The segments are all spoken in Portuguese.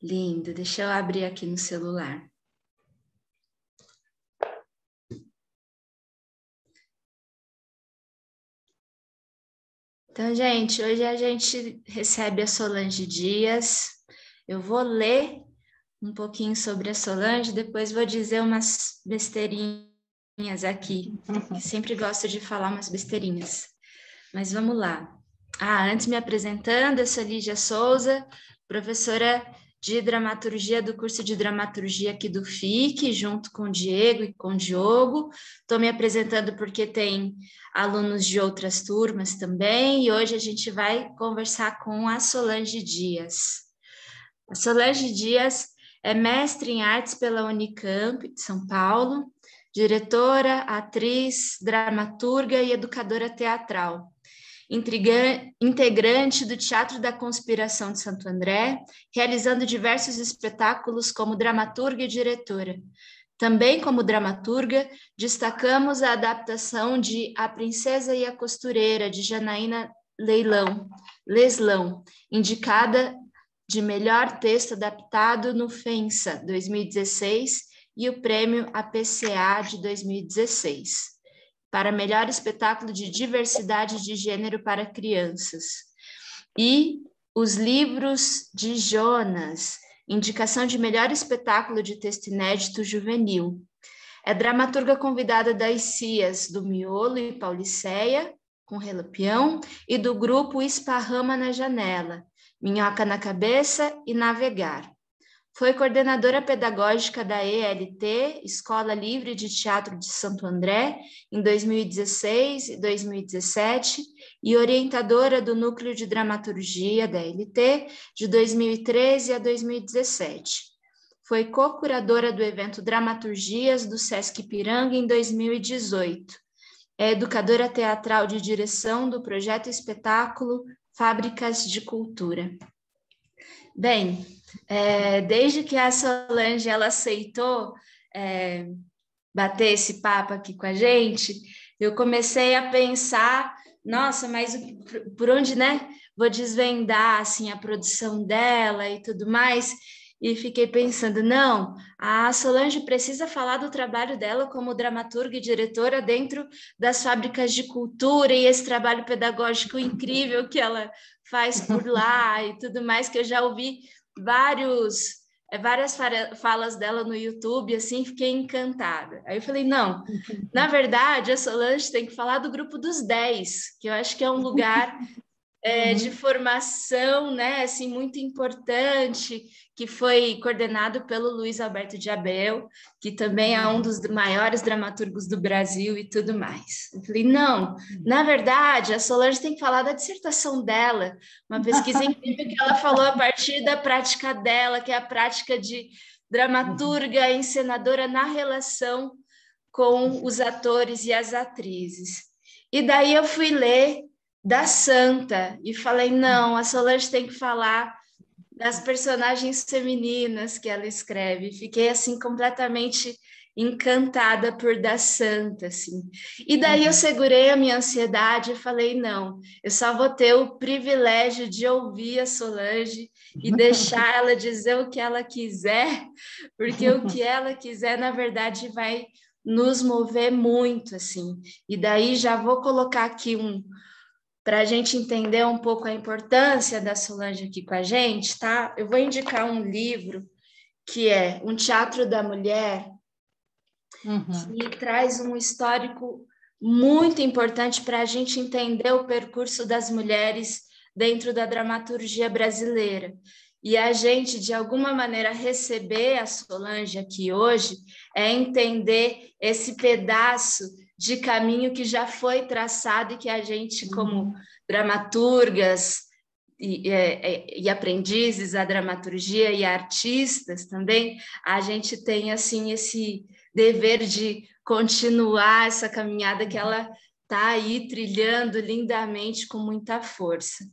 Lindo, deixa eu abrir aqui no celular. Então, gente, hoje a gente recebe a Solange Dias. Eu vou ler um pouquinho sobre a Solange, depois vou dizer umas besteirinhas aqui. Sempre gosto de falar umas besteirinhas. Mas vamos lá. Antes me apresentando, eu sou Lígia Souza, professora de dramaturgia do curso de dramaturgia aqui do FIC, junto com o Diego e com o Diogo. Estou me apresentando porque tem alunos de outras turmas também, e hoje a gente vai conversar com a Solange Dias. A Solange Dias é mestre em artes pela Unicamp de São Paulo, diretora, atriz, dramaturga e educadora teatral. Integrante do Teatro da Conspiração de Santo André, realizando diversos espetáculos como dramaturga e diretora. Também como dramaturga, destacamos a adaptação de A Princesa e a Costureira, de Janaína Leslão, indicada de melhor texto adaptado no FENSA 2016 e o prêmio APCA de 2016. Para melhor espetáculo de diversidade de gênero para crianças. E Os Livros de Jonas, indicação de melhor espetáculo de texto inédito juvenil. É dramaturga convidada das CIAs do Miolo e Pauliceia, com Relampião, e do grupo Esparrama na Janela, Minhoca na Cabeça e Navegar. Foi coordenadora pedagógica da ELT, Escola Livre de Teatro de Santo André, em 2016 e 2017, e orientadora do Núcleo de Dramaturgia da ELT, de 2013 a 2017. Foi co-curadora do evento Dramaturgias do Sesc Ipiranga em 2018. É educadora teatral de direção do projeto espetáculo Fábricas de Cultura. Bem, desde que a Solange ela aceitou bater esse papo aqui com a gente, eu comecei a pensar, nossa, mas por onde, né? Vou desvendar assim a produção dela e tudo mais. E fiquei pensando, não, a Solange precisa falar do trabalho dela como dramaturga e diretora dentro das fábricas de cultura e esse trabalho pedagógico incrível que ela faz por lá e tudo mais, que eu já ouvi várias falas dela no YouTube, assim, fiquei encantada. Aí eu falei, não, na verdade, a Solange tem que falar do grupo dos 10, que eu acho que é um lugar de formação, né, assim, muito importante, que foi coordenado pelo Luiz Alberto de Abel, que também é um dos maiores dramaturgos do Brasil e tudo mais. Eu falei, não, na verdade, a Solange tem que falar da dissertação dela, uma pesquisa incrível que ela falou a partir da prática dela, que é a prática de dramaturga e encenadora na relação com os atores e as atrizes. E daí eu fui ler da Santa e falei, não, a Solange tem que falar das personagens femininas que ela escreve. Fiquei assim completamente encantada por Da Santa, assim. E daí eu segurei a minha ansiedade e falei, não, eu só vou ter o privilégio de ouvir a Solange e deixar ela dizer o que ela quiser, porque o que ela quiser, na verdade, vai nos mover muito, assim. E daí já vou colocar aqui para a gente entender um pouco a importância da Solange aqui com a gente, tá? Eu vou indicar um livro que é Um Teatro da Mulher, que traz um histórico muito importante para a gente entender o percurso das mulheres dentro da dramaturgia brasileira. E a gente, de alguma maneira, receber a Solange aqui hoje é entender esse pedaço de caminho que já foi traçado e que a gente, como dramaturgas e aprendizes à dramaturgia e artistas também, a gente tem assim esse dever de continuar essa caminhada que ela está aí trilhando lindamente com muita força.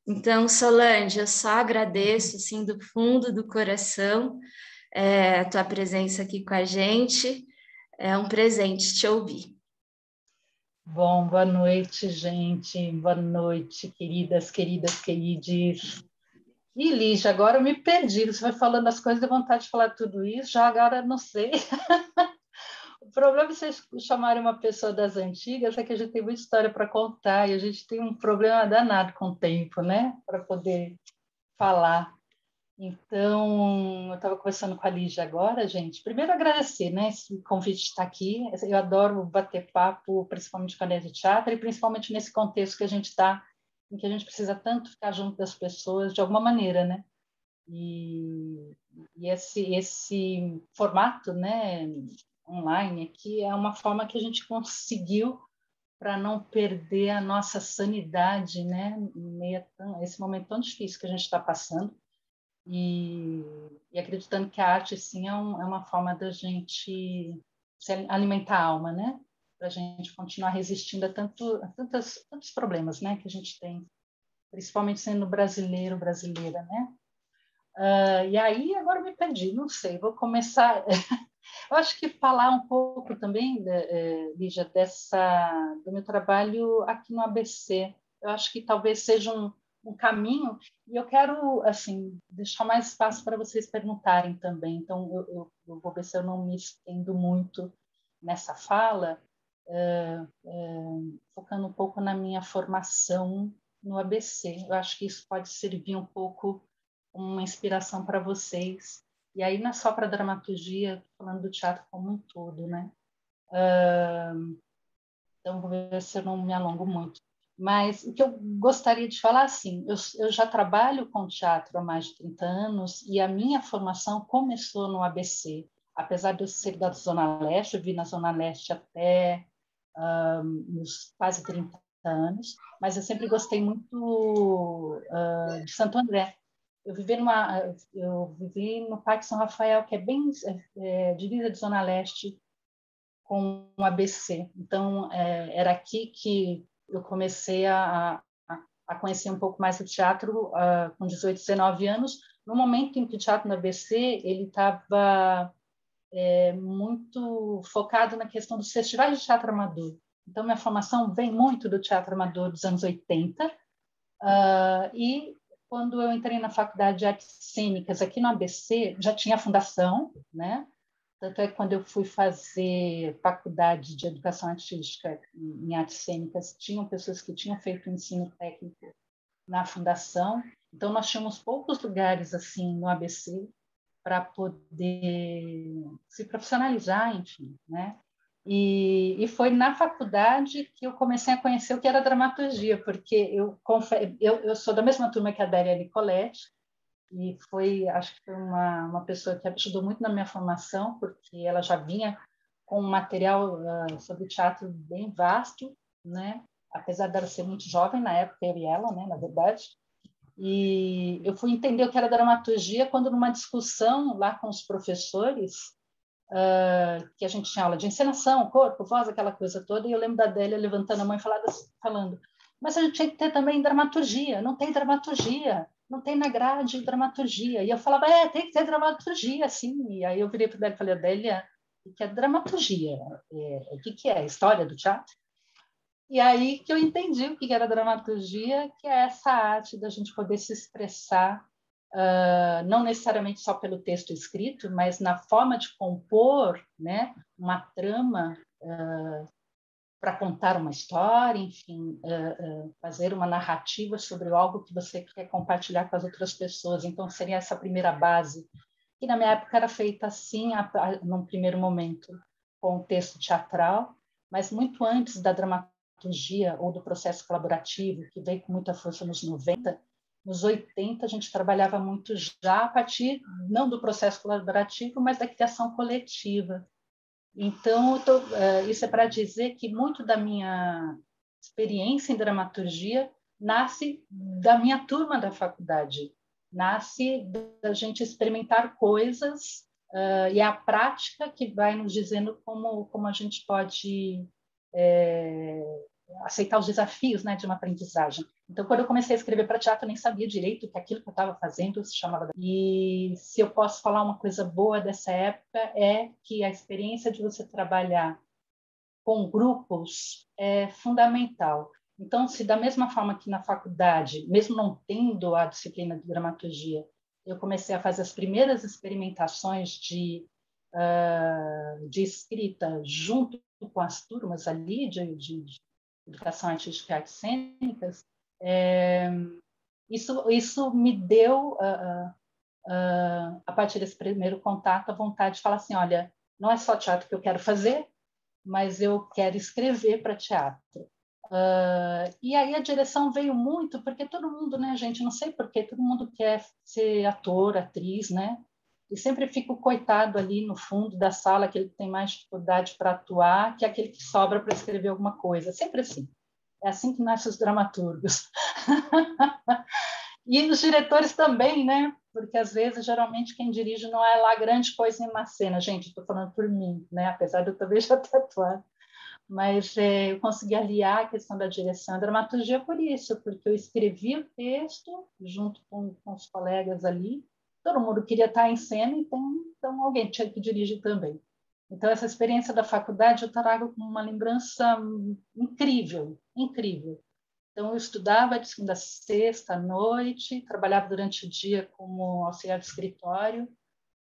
Então, Solange, eu só agradeço assim do fundo do coração a tua presença aqui com a gente. É um presente te ouvir. Bom, boa noite, gente. Boa noite, queridas, queridos. E, Lígia, agora eu me perdi. Você vai falando as coisas, deu vontade de falar tudo isso, já agora não sei. O problema de vocês chamarem uma pessoa das antigas é que a gente tem muita história para contar e a gente tem um problema danado com o tempo, né? Para poder falar. Então, eu estava conversando com a Lígia agora, gente. Primeiro, agradecer, né, esse convite de estar aqui. Eu adoro bater papo, principalmente com a Nésia de Teatro, e principalmente nesse contexto que a gente está, em que a gente precisa tanto ficar junto das pessoas, de alguma maneira, né? E esse formato, né, online aqui é uma forma que a gente conseguiu para não perder a nossa sanidade, né, em meio a esse momento tão difícil que a gente está passando. E acreditando que a arte, sim, é uma forma da gente alimentar a alma, né? Para a gente continuar resistindo a tantos problemas, né? Que a gente tem, principalmente sendo brasileira, né? E aí, agora eu me perdi, não sei, vou começar... Eu acho que falar um pouco também, Lígia, do meu trabalho aqui no ABC. Eu acho que talvez seja um caminho, e eu quero assim deixar mais espaço para vocês perguntarem também. Então, eu vou ver se eu não me estendo muito nessa fala, focando um pouco na minha formação no ABC. Eu acho que isso pode servir um pouco uma inspiração para vocês. E aí não é só para dramaturgia, falando do teatro como um todo, né? Então, vou ver se eu não me alongo muito. Mas o que eu gostaria de falar, assim, eu já trabalho com teatro há mais de 30 anos e a minha formação começou no ABC. Apesar de eu ser da Zona Leste, eu vi na Zona Leste até uns quase 30 anos, mas eu sempre gostei muito de Santo André. Eu vivi no Parque São Rafael, que é bem divisa de Zona Leste com o ABC. Então, era aqui que eu comecei a conhecer um pouco mais o teatro com 18, 19 anos, no momento em que o teatro no ABC ele estava muito focado na questão dos festivais de teatro amador. Então, minha formação vem muito do teatro amador dos anos 80, e quando eu entrei na Faculdade de Artes Cênicas aqui no ABC, já tinha a fundação, né? Tanto é que quando eu fui fazer faculdade de educação artística em artes cênicas, tinham pessoas que tinham feito ensino técnico na fundação. Então, nós tínhamos poucos lugares assim no ABC para poder se profissionalizar, enfim, né? E foi na faculdade que eu comecei a conhecer o que era dramaturgia, porque eu sou da mesma turma que a Adélia Nicoletti, e acho que foi uma pessoa que ajudou muito na minha formação, porque ela já vinha com um material sobre teatro bem vasto, né? Apesar dela ser muito jovem na época, eu e ela, né, na verdade. E eu fui entender o que era dramaturgia quando, numa discussão lá com os professores, que a gente tinha aula de encenação, corpo, voz, aquela coisa toda, e eu lembro da Adélia levantando a mão e falando, mas a gente tinha que ter também dramaturgia, não tem dramaturgia, não tem na grade dramaturgia. E eu falava, tem que ter dramaturgia, sim. E aí eu virei para a Adélia e falei, Adélia, o que é dramaturgia? O que é? História do teatro? E aí que eu entendi o que era dramaturgia, que é essa arte da gente poder se expressar, não necessariamente só pelo texto escrito, mas na forma de compor, né, uma trama para contar uma história, enfim, fazer uma narrativa sobre algo que você quer compartilhar com as outras pessoas. Então, seria essa primeira base, que na minha época era feita assim, num primeiro momento, com o texto teatral, mas muito antes da dramaturgia ou do processo colaborativo, que veio com muita força nos 90, nos 80 a gente trabalhava muito já a partir, não do processo colaborativo, mas da criação coletiva. Então, isso é para dizer que muito da minha experiência em dramaturgia nasce da minha turma da faculdade, nasce da gente experimentar coisas, e é a prática que vai nos dizendo como a gente pode aceitar os desafios, né, de uma aprendizagem. Então, quando eu comecei a escrever para teatro, eu nem sabia direito que aquilo que eu estava fazendo se chamava... E se eu posso falar uma coisa boa dessa época é que a experiência de você trabalhar com grupos é fundamental. Então, se da mesma forma que na faculdade, mesmo não tendo a disciplina de dramaturgia, eu comecei a fazer as primeiras experimentações de escrita junto com as turmas ali de educação artística e artes cênicas, isso me deu, a partir desse primeiro contato, a vontade de falar assim, olha, não é só teatro que eu quero fazer, mas eu quero escrever para teatro. E aí a direção veio muito, porque todo mundo, né, gente, não sei porquê, todo mundo quer ser ator, atriz, né? E sempre fica o coitado ali no fundo da sala, aquele que tem mais dificuldade para atuar, que é aquele que sobra para escrever alguma coisa. Sempre assim. É assim que nascem os dramaturgos. E os diretores também, né? Porque, às vezes, geralmente, quem dirige não é lá grande coisa em uma cena. Gente, estou falando por mim, né? Apesar de eu também já ter atuado. Mas eu consegui aliar a questão da direção e dramaturgia por isso, porque eu escrevi o texto junto com os colegas ali. Todo mundo queria estar em cena, então alguém tinha que dirigir também. Então, essa experiência da faculdade eu trago como uma lembrança incrível, incrível. Então, eu estudava de segunda a sexta à noite, trabalhava durante o dia como auxiliar de escritório,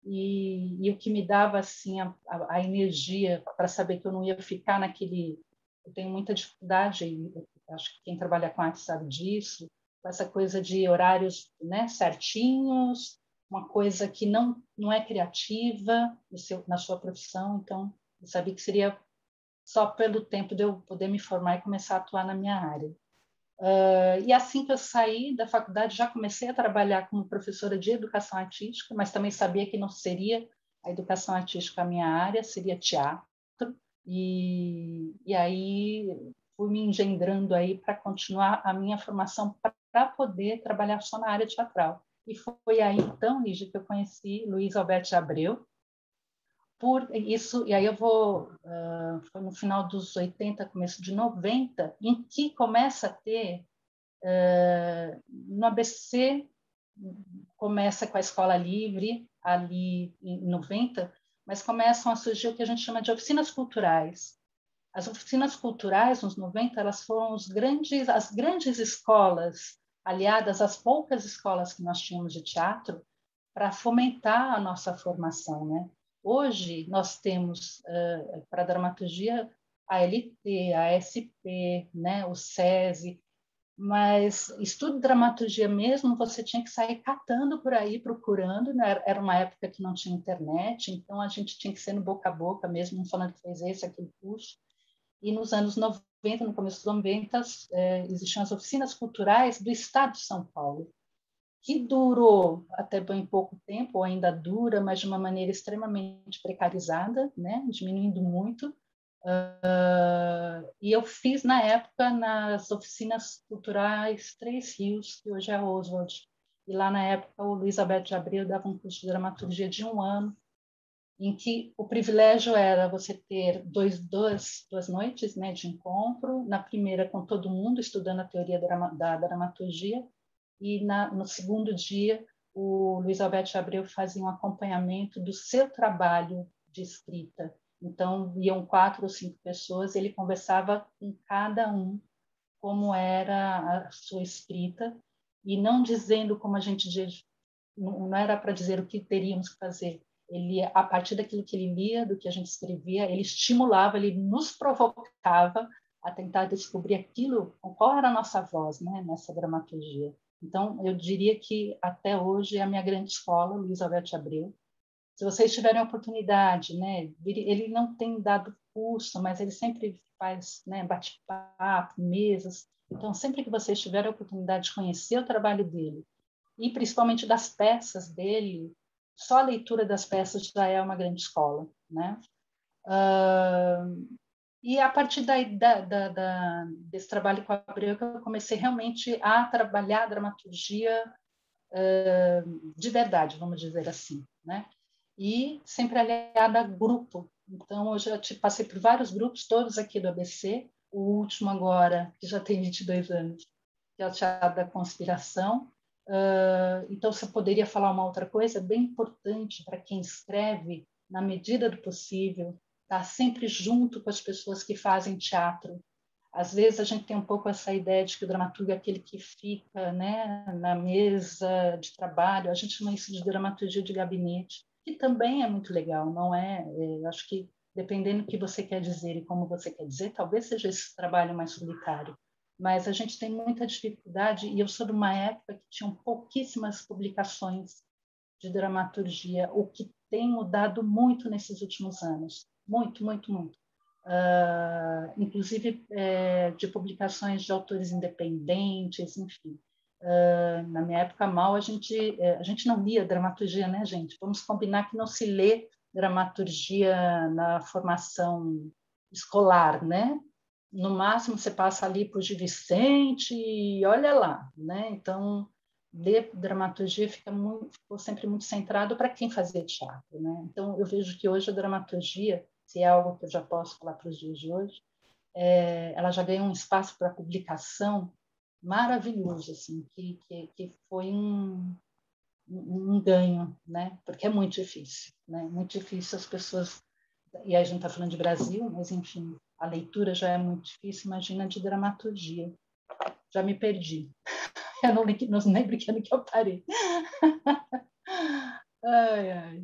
e o que me dava assim a energia para saber que eu não ia ficar naquele... Eu tenho muita dificuldade, e acho que quem trabalha com arte sabe disso, com essa coisa de horários, né, certinhos, uma coisa que não é criativa na sua profissão. Então, eu sabia que seria só pelo tempo de eu poder me formar e começar a atuar na minha área. E assim que eu saí da faculdade, já comecei a trabalhar como professora de educação artística, mas também sabia que não seria a educação artística a minha área, seria teatro. E aí fui me engendrando aí para continuar a minha formação para poder trabalhar só na área teatral. E foi aí, então, Lígia, que eu conheci Luiz Alberto de Abreu. Por isso, e aí foi no final dos 80, começo de 90, em que começa a ter, no ABC, começa com a Escola Livre, ali em 90, mas começam a surgir o que a gente chama de oficinas culturais. As oficinas culturais, nos 90, elas foram as grandes escolas, aliadas às poucas escolas que nós tínhamos de teatro, para fomentar a nossa formação, né? Hoje, nós temos, para a dramaturgia, a LT, a SP, né, o SESI, mas estudo de dramaturgia mesmo, você tinha que sair catando por aí, procurando, né? Era uma época que não tinha internet, então a gente tinha que ser no boca a boca mesmo, falando que fez esse, aquele curso. E nos anos 90, no começo dos 90, existiam as oficinas culturais do Estado de São Paulo, que durou até bem pouco tempo, ou ainda dura, mas de uma maneira extremamente precarizada, né? Diminuindo muito. E eu fiz, na época, nas oficinas culturais Três Rios, que hoje é a Oswald. E lá, na época, o Luiz Alberto de Abreu dava um curso de dramaturgia de 1 ano, em que o privilégio era você ter duas noites, né, de encontro, na primeira com todo mundo, estudando a teoria da dramaturgia, e no segundo dia o Luiz Alberto de Abreu fazia um acompanhamento do seu trabalho de escrita. Então, iam 4 ou 5 pessoas, ele conversava com cada um como era a sua escrita, e não dizendo como a gente diz, não era para dizer o que teríamos que fazer. Ele, a partir daquilo que ele lia, do que a gente escrevia, ele estimulava, ele nos provocava a tentar descobrir aquilo, qual era a nossa voz, né, nessa dramaturgia. Então, eu diria que até hoje é a minha grande escola, Luiz Alberto de Abreu. Se vocês tiverem a oportunidade, né, ele não tem dado curso, mas ele sempre faz, né, bate-papo, mesas. Então, sempre que vocês tiverem a oportunidade de conhecer o trabalho dele, e principalmente das peças dele, só a leitura das peças já é uma grande escola, né? E a partir desse trabalho com a Abreu, que eu comecei realmente a trabalhar a dramaturgia de verdade, vamos dizer assim, né? E sempre aliada a grupo. Então, hoje eu passei por vários grupos, todos aqui do ABC, o último agora, que já tem 22 anos, que é o Teatro da Conspiração. Então, você poderia falar uma outra coisa bem importante para quem escreve, na medida do possível, estar sempre junto com as pessoas que fazem teatro, Às vezes a gente tem um pouco essa ideia de que o dramaturgo é aquele que fica, né, na mesa de trabalho. A gente chama isso de dramaturgia de gabinete, que também é muito legal, não é? Eu acho que, dependendo do que você quer dizer e como você quer dizer, talvez seja esse trabalho mais solitário. Mas a gente tem muita dificuldade, e eu sou de uma época que tinham pouquíssimas publicações de dramaturgia, o que tem mudado muito nesses últimos anos. Muito, muito, muito. Inclusive de publicações de autores independentes, enfim. Na minha época, mal, a gente não lia dramaturgia, né, gente? Vamos combinar que não se lê dramaturgia na formação escolar, né? No máximo, você passa ali para o Gil Vicente e olha lá, né? Então, ler dramaturgia ficou sempre muito centrado para quem fazia teatro, né? Então, eu vejo que hoje a dramaturgia, se é algo que eu já posso falar para os dias de hoje, ela já ganhou um espaço para publicação maravilhoso, assim, que foi um ganho, né? Porque é muito difícil, né? Muito difícil as pessoas, e aí a gente está falando de Brasil, mas enfim, a leitura já é muito difícil, imagina de dramaturgia. Já me perdi. Eu não lembro que ano que eu parei. Ai, ai.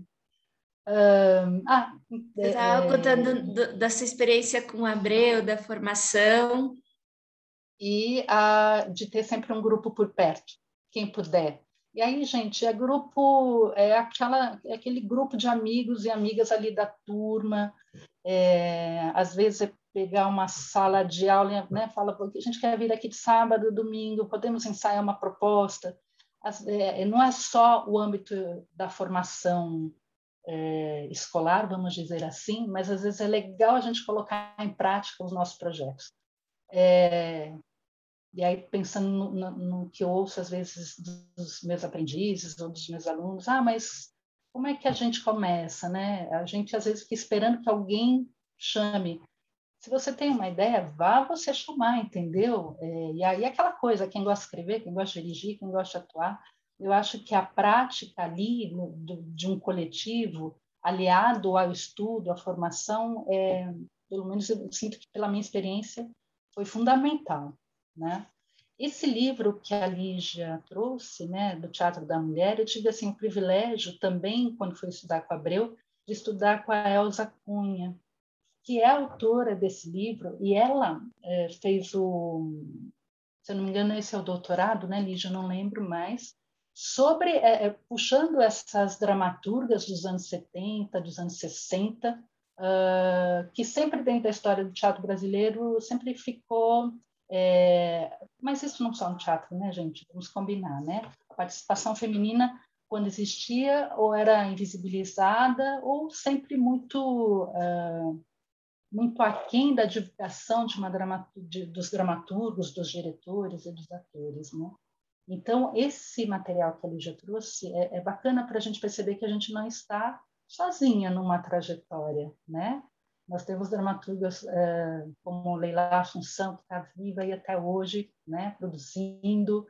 Você estava contando da sua experiência com o Abreu, da formação. E de ter sempre um grupo por perto, quem puder. E aí, gente, é aquele grupo de amigos e amigas ali da turma. Às vezes é pegar uma sala de aula, né? Fala, porque a gente quer vir aqui de sábado, domingo, podemos ensaiar uma proposta. Não é só o âmbito da formação escolar, vamos dizer assim, mas às vezes é legal a gente colocar em prática os nossos projetos. E aí, pensando no que eu ouço, às vezes, dos meus aprendizes ou dos meus alunos, mas como é que a gente começa, né? A gente, às vezes, fica esperando que alguém chame. Se você tem uma ideia, vá você chamar, entendeu? E aí, aquela coisa, quem gosta de escrever, quem gosta de dirigir, quem gosta de atuar, eu acho que a prática ali de um coletivo, aliado ao estudo, à formação, pelo menos eu sinto que, pela minha experiência, foi fundamental, né? Esse livro que a Lígia trouxe, né, do Teatro da Mulher, eu tive assim, o privilégio também, quando fui estudar com a Abreu, de estudar com a Elza Cunha, que é autora desse livro, e ela fez se eu não me engano, esse é o doutorado, né, Lígia, eu não lembro mais, sobre, puxando essas dramaturgas dos anos 70, dos anos 60, que sempre dentro da história do teatro brasileiro sempre ficou... mas isso não só no teatro, né, gente? Vamos combinar, né? A participação feminina, quando existia, ou era invisibilizada, ou sempre muito aquém da divulgação dos dramaturgos, dos diretores e dos atores, né? Então, esse material que a Lígia trouxe é bacana para a gente perceber que a gente não está sozinha numa trajetória, né? Nós temos dramaturgas como Leila Assunção, que está viva aí até hoje, né, produzindo.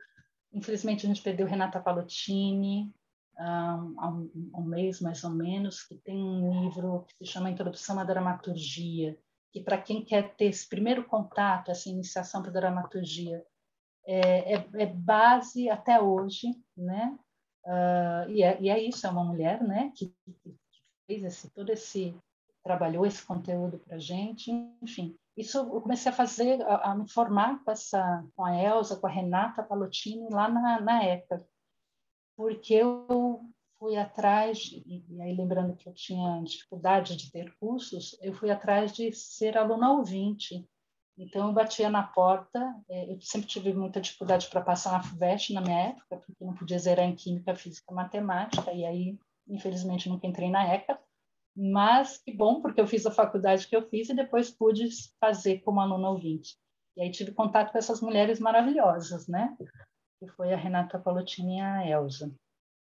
Infelizmente, a gente perdeu Renata Palottini há um mês, mais ou menos, que tem um livro que se chama Introdução à Dramaturgia, que para quem quer ter esse primeiro contato, essa iniciação para a dramaturgia, é base até hoje, né? E é isso, é uma mulher, né, que fez trabalhou esse conteúdo para a gente, enfim. Isso eu comecei a me formar com a Elza, com a Renata Palottini, lá na ECA, porque eu fui atrás, e aí lembrando que eu tinha dificuldade de ter cursos, eu fui atrás de ser aluna ouvinte. Então, eu batia na porta, eu sempre tive muita dificuldade para passar na FUVEST na minha época, porque não podia zerar em Química, Física, Matemática, e aí, infelizmente, nunca entrei na ECA, mas que bom, porque eu fiz a faculdade que eu fiz e depois pude fazer como aluna ouvinte. E aí tive contato com essas mulheres maravilhosas, né? Que foi a Renata Palottini e a Elza.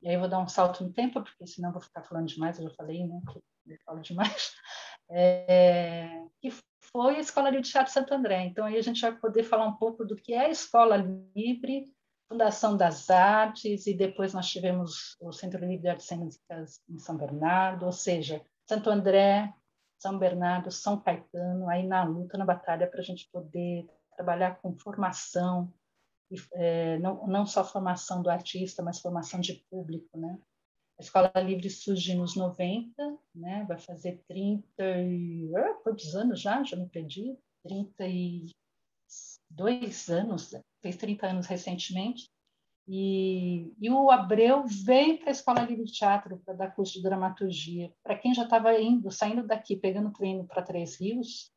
E aí eu vou dar um salto no tempo, porque senão eu vou ficar falando demais, eu já falei, né? Que eu falo demais. Que foi a Escola Livre de Teatro Santo André. Então, aí a gente vai poder falar um pouco do que é a Escola Livre, Fundação das Artes, e depois nós tivemos o Centro Livre de Artes Cênicas em São Bernardo, ou seja, Santo André, São Bernardo, São Caetano, aí na luta, na batalha, para a gente poder trabalhar com formação, não só formação do artista, mas formação de público, né? A Escola Livre surge nos 90, né? Vai fazer 30 e... quantos anos já? Já me perdi. 32 anos, fez 30 anos recentemente. E o Abreu veio para a Escola Livre de Teatro para dar curso de dramaturgia. Para quem já estava saindo daqui, pegando treino para Três Rios,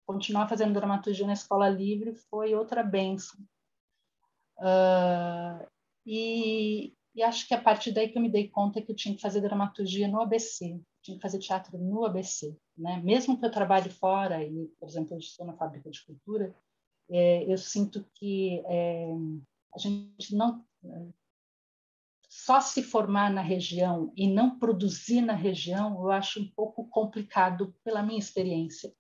continuar fazendo dramaturgia na Escola Livre foi outra bênção. E acho que a partir daí que eu me dei conta que eu tinha que fazer dramaturgia no ABC, tinha que fazer teatro no ABC, né? Mesmo que eu trabalhe fora, e, por exemplo, eu estou na Fábrica de Cultura, eu sinto que a gente não... Só se formar na região e não produzir na região, eu acho um pouco complicado pela minha experiência,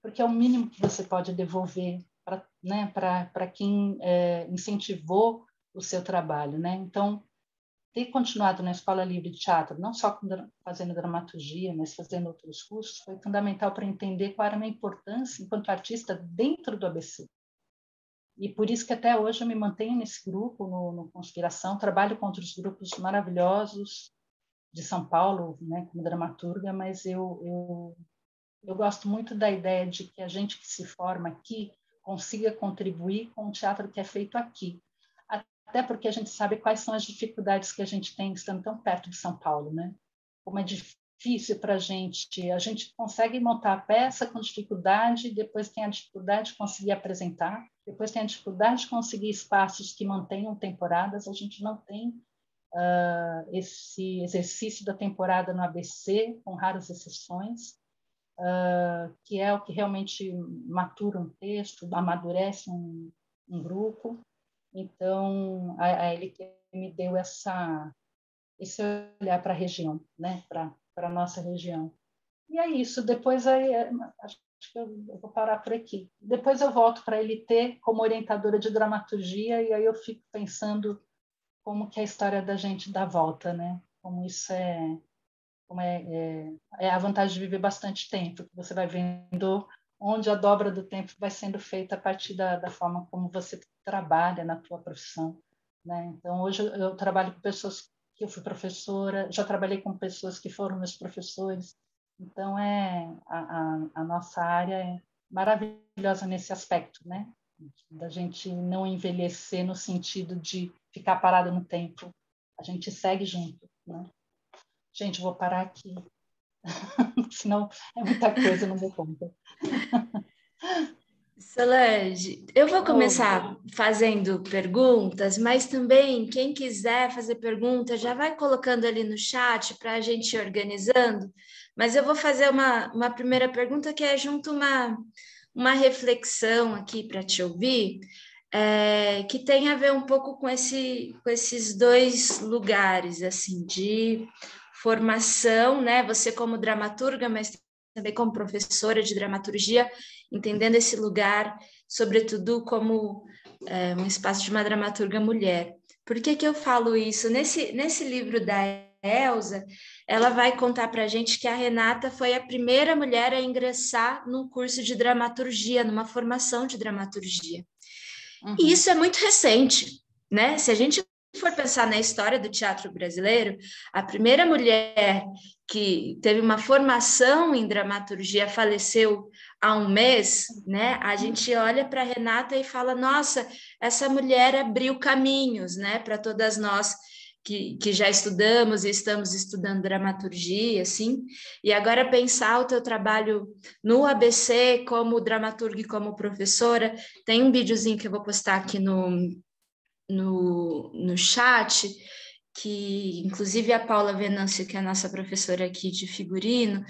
porque é o mínimo que você pode devolver para quem incentivou o seu trabalho, né? Então, ter continuado na Escola Livre de Teatro, não só fazendo dramaturgia, mas fazendo outros cursos, foi fundamental para entender qual era a minha importância enquanto artista dentro do ABC. E por isso que até hoje eu me mantenho nesse grupo, no Conspiração, trabalho com outros grupos maravilhosos de São Paulo, né, como dramaturga, mas eu gosto muito da ideia de que a gente que se forma aqui consiga contribuir com o teatro que é feito aqui. Até porque a gente sabe quais são as dificuldades que a gente tem estando tão perto de São Paulo, né? Como é difícil para a gente consegue montar a peça com dificuldade, depois tem a dificuldade de conseguir apresentar, depois tem a dificuldade de conseguir espaços que mantenham temporadas, a gente não tem esse exercício da temporada no ABC, com raras exceções, que é o que realmente matura um texto, amadurece um grupo. Então, a LT me deu esse olhar para a região, né? Para a nossa região. E é isso. Depois, acho que eu vou parar por aqui. Depois eu volto para a LT como orientadora de dramaturgia e aí eu fico pensando como que é a história da gente dá volta, né? Como isso é a vantagem de viver bastante tempo, que você vai vendo onde a dobra do tempo vai sendo feita a partir da forma como você trabalha na tua profissão, né? Então, hoje eu trabalho com pessoas que eu fui professora, já trabalhei com pessoas que foram meus professores, então a nossa área é maravilhosa nesse aspecto, né? Da gente não envelhecer no sentido de ficar parado no tempo, a gente segue junto, né? Gente, vou parar aqui, senão é muita coisa, não dou conta. Solange, eu vou começar fazendo perguntas, mas também quem quiser fazer pergunta já vai colocando ali no chat para a gente ir organizando. Mas eu vou fazer uma primeira pergunta que é junto uma reflexão aqui para te ouvir, que tem a ver um pouco com esses dois lugares assim de formação, né? Você como dramaturga, mas também como professora de dramaturgia, entendendo esse lugar, sobretudo como um espaço de uma dramaturga mulher. Por que eu falo isso? Nesse livro da Elza, ela vai contar para a gente que a Renata foi a primeira mulher a ingressar num curso de dramaturgia, numa formação de dramaturgia. Uhum. E isso é muito recente, né? Se a gente for pensar na história do teatro brasileiro, a primeira mulher que teve uma formação em dramaturgia faleceu há um mês, né? A gente olha para a Renata e fala, nossa, essa mulher abriu caminhos, né? Para todas nós que já estudamos e estamos estudando dramaturgia, assim. E agora pensar o teu trabalho no ABC como dramaturga e como professora, tem um videozinho que eu vou postar aqui no chat, que inclusive a Paula Venâncio, que é a nossa professora aqui de figurino,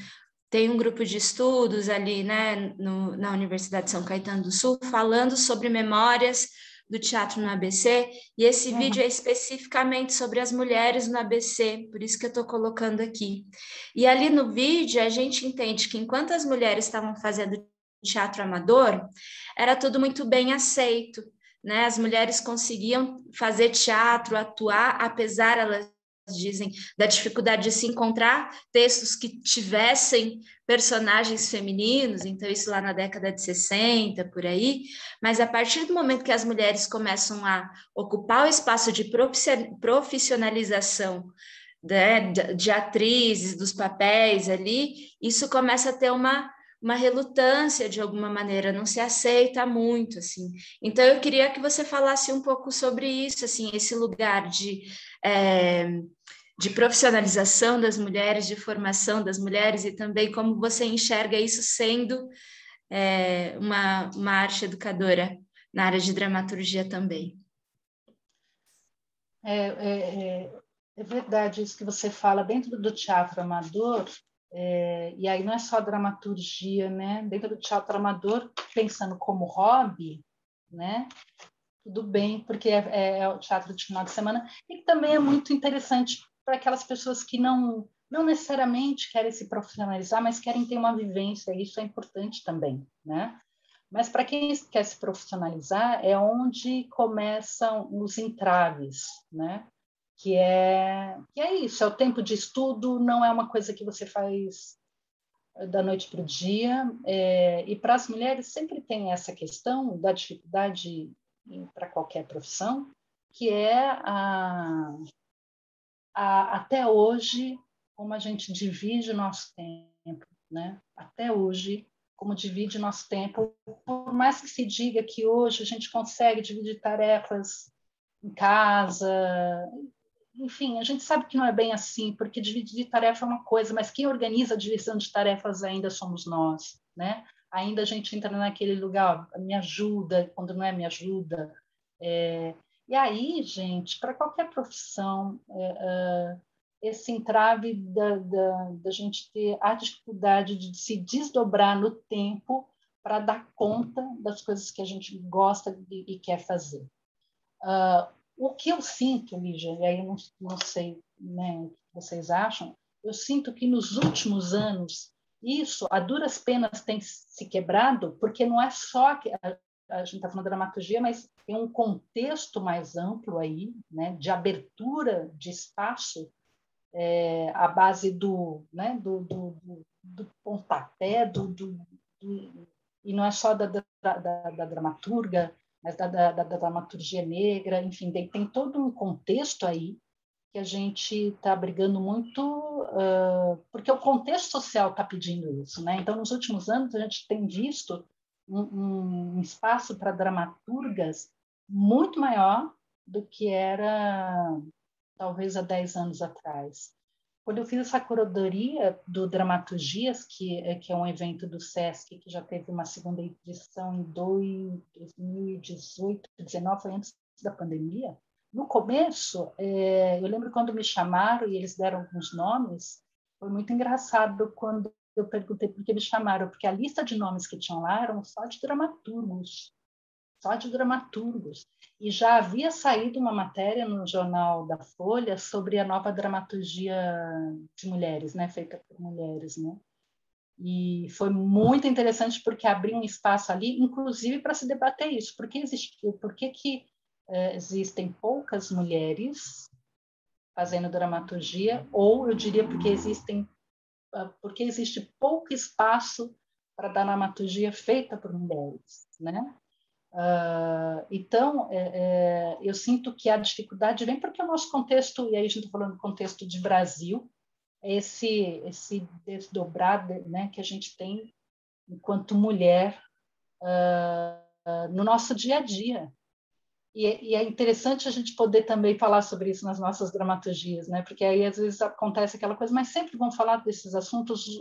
tem um grupo de estudos ali, né, na Universidade de São Caetano do Sul, falando sobre memórias do teatro no ABC, e esse vídeo é especificamente sobre as mulheres no ABC, por isso que eu estou colocando aqui. E ali no vídeo a gente entende que enquanto as mulheres estavam fazendo teatro amador, era tudo muito bem aceito, né? As mulheres conseguiam fazer teatro, atuar, apesar dizem da dificuldade de se encontrar textos que tivessem personagens femininos, então isso lá na década de 60, por aí, mas a partir do momento que as mulheres começam a ocupar o espaço de profissionalização de atrizes, dos papéis ali, isso começa a ter uma relutância de alguma maneira, não se aceita muito, assim. Então, eu queria que você falasse um pouco sobre isso, assim, esse lugar de profissionalização das mulheres, de formação das mulheres, e também como você enxerga isso sendo uma arte educadora na área de dramaturgia também. É verdade isso que você fala. Dentro do teatro amador, e aí não é só dramaturgia, né? Dentro do teatro amador, pensando como hobby, né? Tudo bem, porque é o teatro de final de semana, e também é muito interessante para aquelas pessoas que não necessariamente querem se profissionalizar, mas querem ter uma vivência, e isso é importante também, né? Mas para quem quer se profissionalizar, é onde começam os entraves, né? Que é isso, é o tempo de estudo, não é uma coisa que você faz da noite para o dia, e para as mulheres sempre tem essa questão da dificuldade para qualquer profissão, que é até hoje como a gente divide o nosso tempo, né? Até hoje, como divide o nosso tempo, por mais que se diga que hoje a gente consegue dividir tarefas em casa, enfim, a gente sabe que não é bem assim, porque dividir tarefa é uma coisa, mas quem organiza a divisão de tarefas ainda somos nós, né? Ainda a gente entra naquele lugar, ó, me ajuda, quando não é me ajuda. E aí, gente, para qualquer profissão, esse entrave da gente ter a dificuldade de se desdobrar no tempo para dar conta das coisas que a gente gosta e quer fazer. O que eu sinto, Lígia, e aí eu não sei, né, o que vocês acham, eu sinto que nos últimos anos isso, a duras penas, tem se quebrado, porque não é só que a gente está falando de dramaturgia, mas tem um contexto mais amplo aí, né, de abertura de espaço, à base né, do pontapé, e não é só da dramaturga, mas da dramaturgia negra, enfim, tem todo um contexto aí que a gente está brigando muito, porque o contexto social está pedindo isso, né? Então, nos últimos anos, a gente tem visto um espaço para dramaturgas muito maior do que era talvez há 10 anos atrás. Quando eu fiz essa curadoria do Dramaturgias, que é um evento do SESC, que já teve uma segunda edição em 2018, 2019, foi antes da pandemia. No começo, eu lembro quando me chamaram e eles deram alguns nomes, foi muito engraçado quando eu perguntei por que me chamaram, porque a lista de nomes que tinham lá eram só de dramaturgos. E já havia saído uma matéria no jornal da Folha sobre a nova dramaturgia de mulheres, né, feita por mulheres, né? E foi muito interessante porque abriu um espaço ali, inclusive para se debater isso. Por que existem poucas mulheres fazendo dramaturgia? Ou eu diria porque existe pouco espaço para dramaturgia feita por mulheres, né? Então, eu sinto que a dificuldade vem porque o nosso contexto, e aí a gente está falando do contexto de Brasil, é esse desdobrar, né, que a gente tem enquanto mulher no nosso dia a dia. E é interessante a gente poder também falar sobre isso nas nossas dramaturgias, né? Porque aí às vezes acontece aquela coisa, mas sempre vão falar desses assuntos.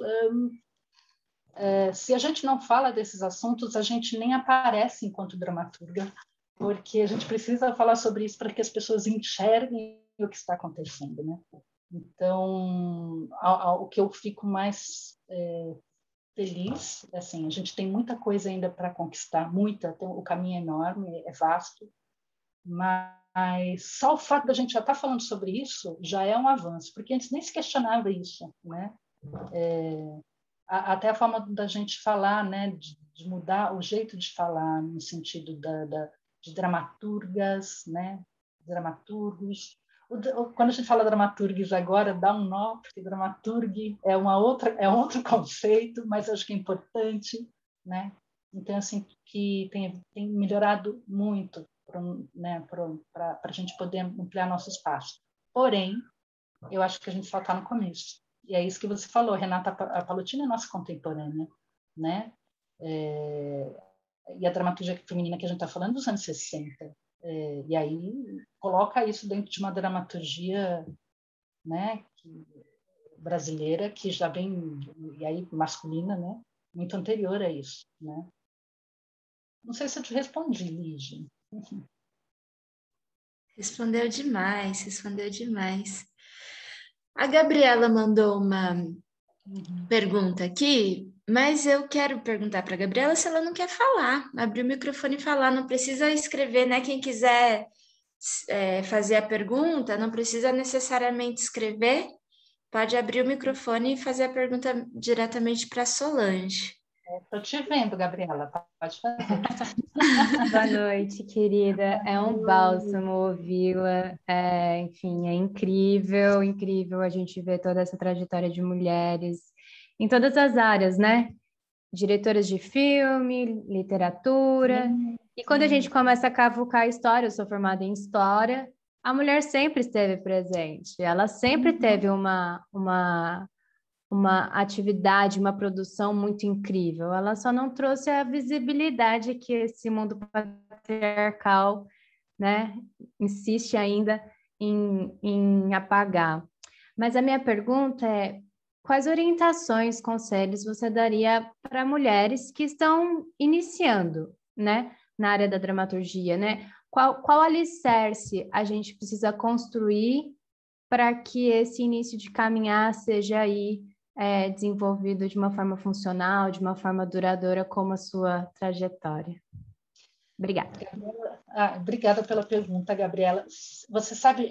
Se a gente não fala desses assuntos, a gente nem aparece enquanto dramaturga, porque a gente precisa falar sobre isso para que as pessoas enxerguem o que está acontecendo, né? Então, o que eu fico mais feliz, assim, a gente tem muita coisa ainda para conquistar, o caminho é enorme, é vasto, mas só o fato da gente já estar falando sobre isso já é um avanço, porque antes nem se questionava isso, né? Até a forma da gente falar, né, de mudar o jeito de falar no sentido de dramaturgas, né, dramaturgos, Quando a gente fala dramaturgues agora, dá um nó, porque dramaturgue é outro conceito, mas acho que é importante, né? Então, assim, que tem melhorado muito para a gente poder ampliar nosso espaço. Porém, eu acho que a gente só está no começo. E é isso que você falou, Renata Palotina é nossa contemporânea, né? E a dramaturgia feminina que a gente está falando dos anos 60. E aí coloca isso dentro de uma dramaturgia, né, brasileira que já vem, e aí masculina, né, muito anterior a isso, né? Não sei se eu te respondi, Lígia. Respondeu demais, respondeu demais. A Gabriela mandou uma pergunta aqui, mas eu quero perguntar para a Gabriela se ela não quer falar, abrir o microfone e falar, não precisa escrever, né? Quem quiser fazer a pergunta, não precisa necessariamente escrever, pode abrir o microfone e fazer a pergunta diretamente para Solange. Estou te vendo, Gabriela, pode fazer. Boa noite, querida. É um bálsamo ouvi-la. Enfim, é incrível, incrível a gente ver toda essa trajetória de mulheres em todas as áreas, né? Diretoras de filme, literatura. E quando a gente começa a cavucar a história, eu sou formada em história, a mulher sempre esteve presente. Ela sempre teve uma atividade, uma produção muito incrível. Ela só não trouxe a visibilidade que esse mundo patriarcal, né, insiste ainda em apagar. Mas a minha pergunta é: quais orientações, conselhos você daria para mulheres que estão iniciando, né, na área da dramaturgia, né? Qual alicerce a gente precisa construir para que esse início de caminhar seja aí desenvolvido de uma forma funcional, de uma forma duradoura, como a sua trajetória? Obrigada. Obrigada pela pergunta, Gabriela. Você sabe,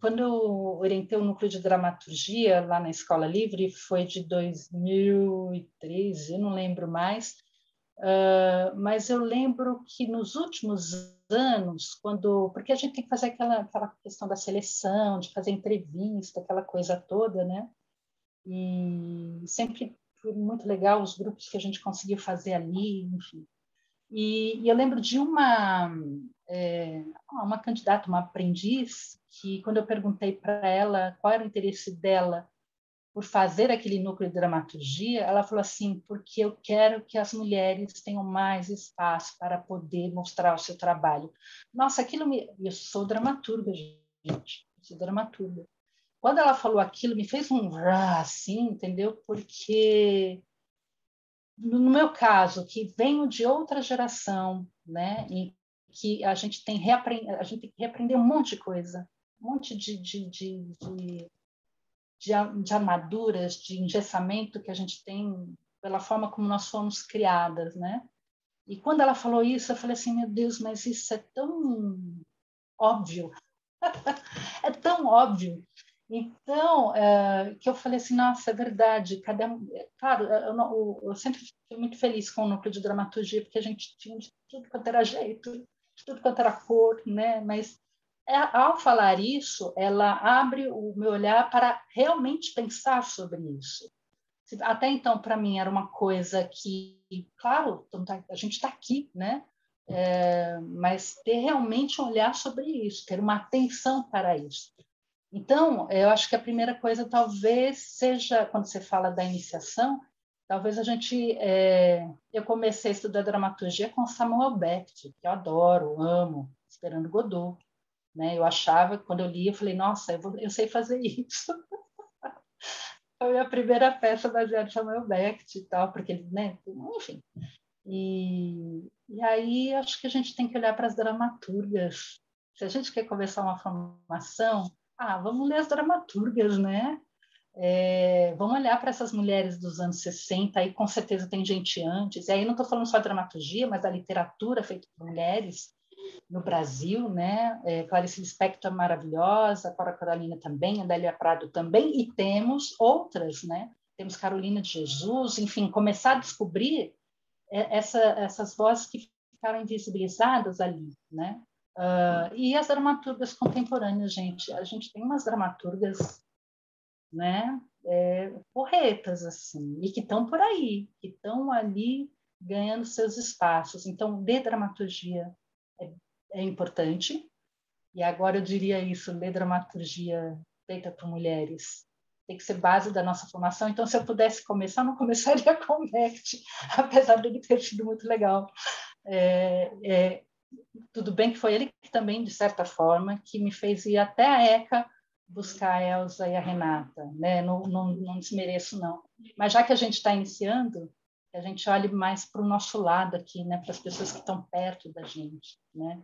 quando eu orientei o núcleo de dramaturgia lá na Escola Livre, foi de 2013, eu não lembro mais, mas eu lembro que nos últimos anos, porque a gente tem que fazer aquela questão da seleção, de fazer entrevista, aquela coisa toda, né? E sempre foi muito legal os grupos que a gente conseguiu fazer ali, enfim. E eu lembro de uma candidata, uma aprendiz, que quando eu perguntei para ela qual era o interesse dela por fazer aquele núcleo de dramaturgia, ela falou assim: porque eu quero que as mulheres tenham mais espaço para poder mostrar o seu trabalho. Nossa, eu sou dramaturga, gente, eu sou dramaturga. Quando ela falou aquilo, me fez um assim, entendeu? Porque no meu caso, que venho de outra geração, né, e que a gente tem que reaprender um monte de coisa, um monte de armaduras, de engessamento que a gente tem pela forma como nós fomos criadas, né? E quando ela falou isso, eu falei assim: meu Deus, mas isso é tão óbvio, é tão óbvio. Então, que eu falei assim: nossa, é verdade. Claro, eu sempre fui muito feliz com o núcleo de dramaturgia, porque a gente tinha de tudo quanto era jeito, de tudo quanto era cor, né? Mas ao falar isso, ela abre o meu olhar para realmente pensar sobre isso. Até então, para mim, era uma coisa que, claro, a gente está aqui, né? Mas ter realmente um olhar sobre isso, ter uma atenção para isso. Então, eu acho que a primeira coisa talvez seja, quando você fala da iniciação, talvez eu comecei a estudar dramaturgia com Samuel Beckett, que eu adoro, amo, Esperando Godot. Né? Eu achava, quando eu li, eu falei: nossa, eu sei fazer isso. Foi a primeira peça baseada em Samuel Beckett e tal, porque ele, né? Enfim. E aí acho que a gente tem que olhar para as dramaturgas. Se a gente quer começar uma formação, vamos ler as dramaturgas, né? Vamos olhar para essas mulheres dos anos 60, aí com certeza tem gente antes, e aí não estou falando só de dramaturgia, mas da literatura feita por mulheres no Brasil, né? Clarice Lispector é maravilhosa, Cora Coralina também, Adélia Prado também, e temos outras, né? Temos Carolina de Jesus, enfim, começar a descobrir essas vozes que ficaram invisibilizadas ali, né? E as dramaturgas contemporâneas, gente, a gente tem umas dramaturgas, né, porretas, assim, e que estão por aí, que estão ali ganhando seus espaços. Então, ler dramaturgia é importante, e agora eu diria isso, ler dramaturgia feita por mulheres tem que ser base da nossa formação. Então, se eu pudesse começar, eu não começaria com o Beckett, apesar dele ter sido muito legal. Tudo bem que foi ele que também, de certa forma, que me fez ir até a ECA buscar a Elsa e a Renata, né? Não desmereço, não. Mas já que a gente está iniciando, que a gente olhe mais para o nosso lado aqui, né? Para as pessoas que estão perto da gente, né?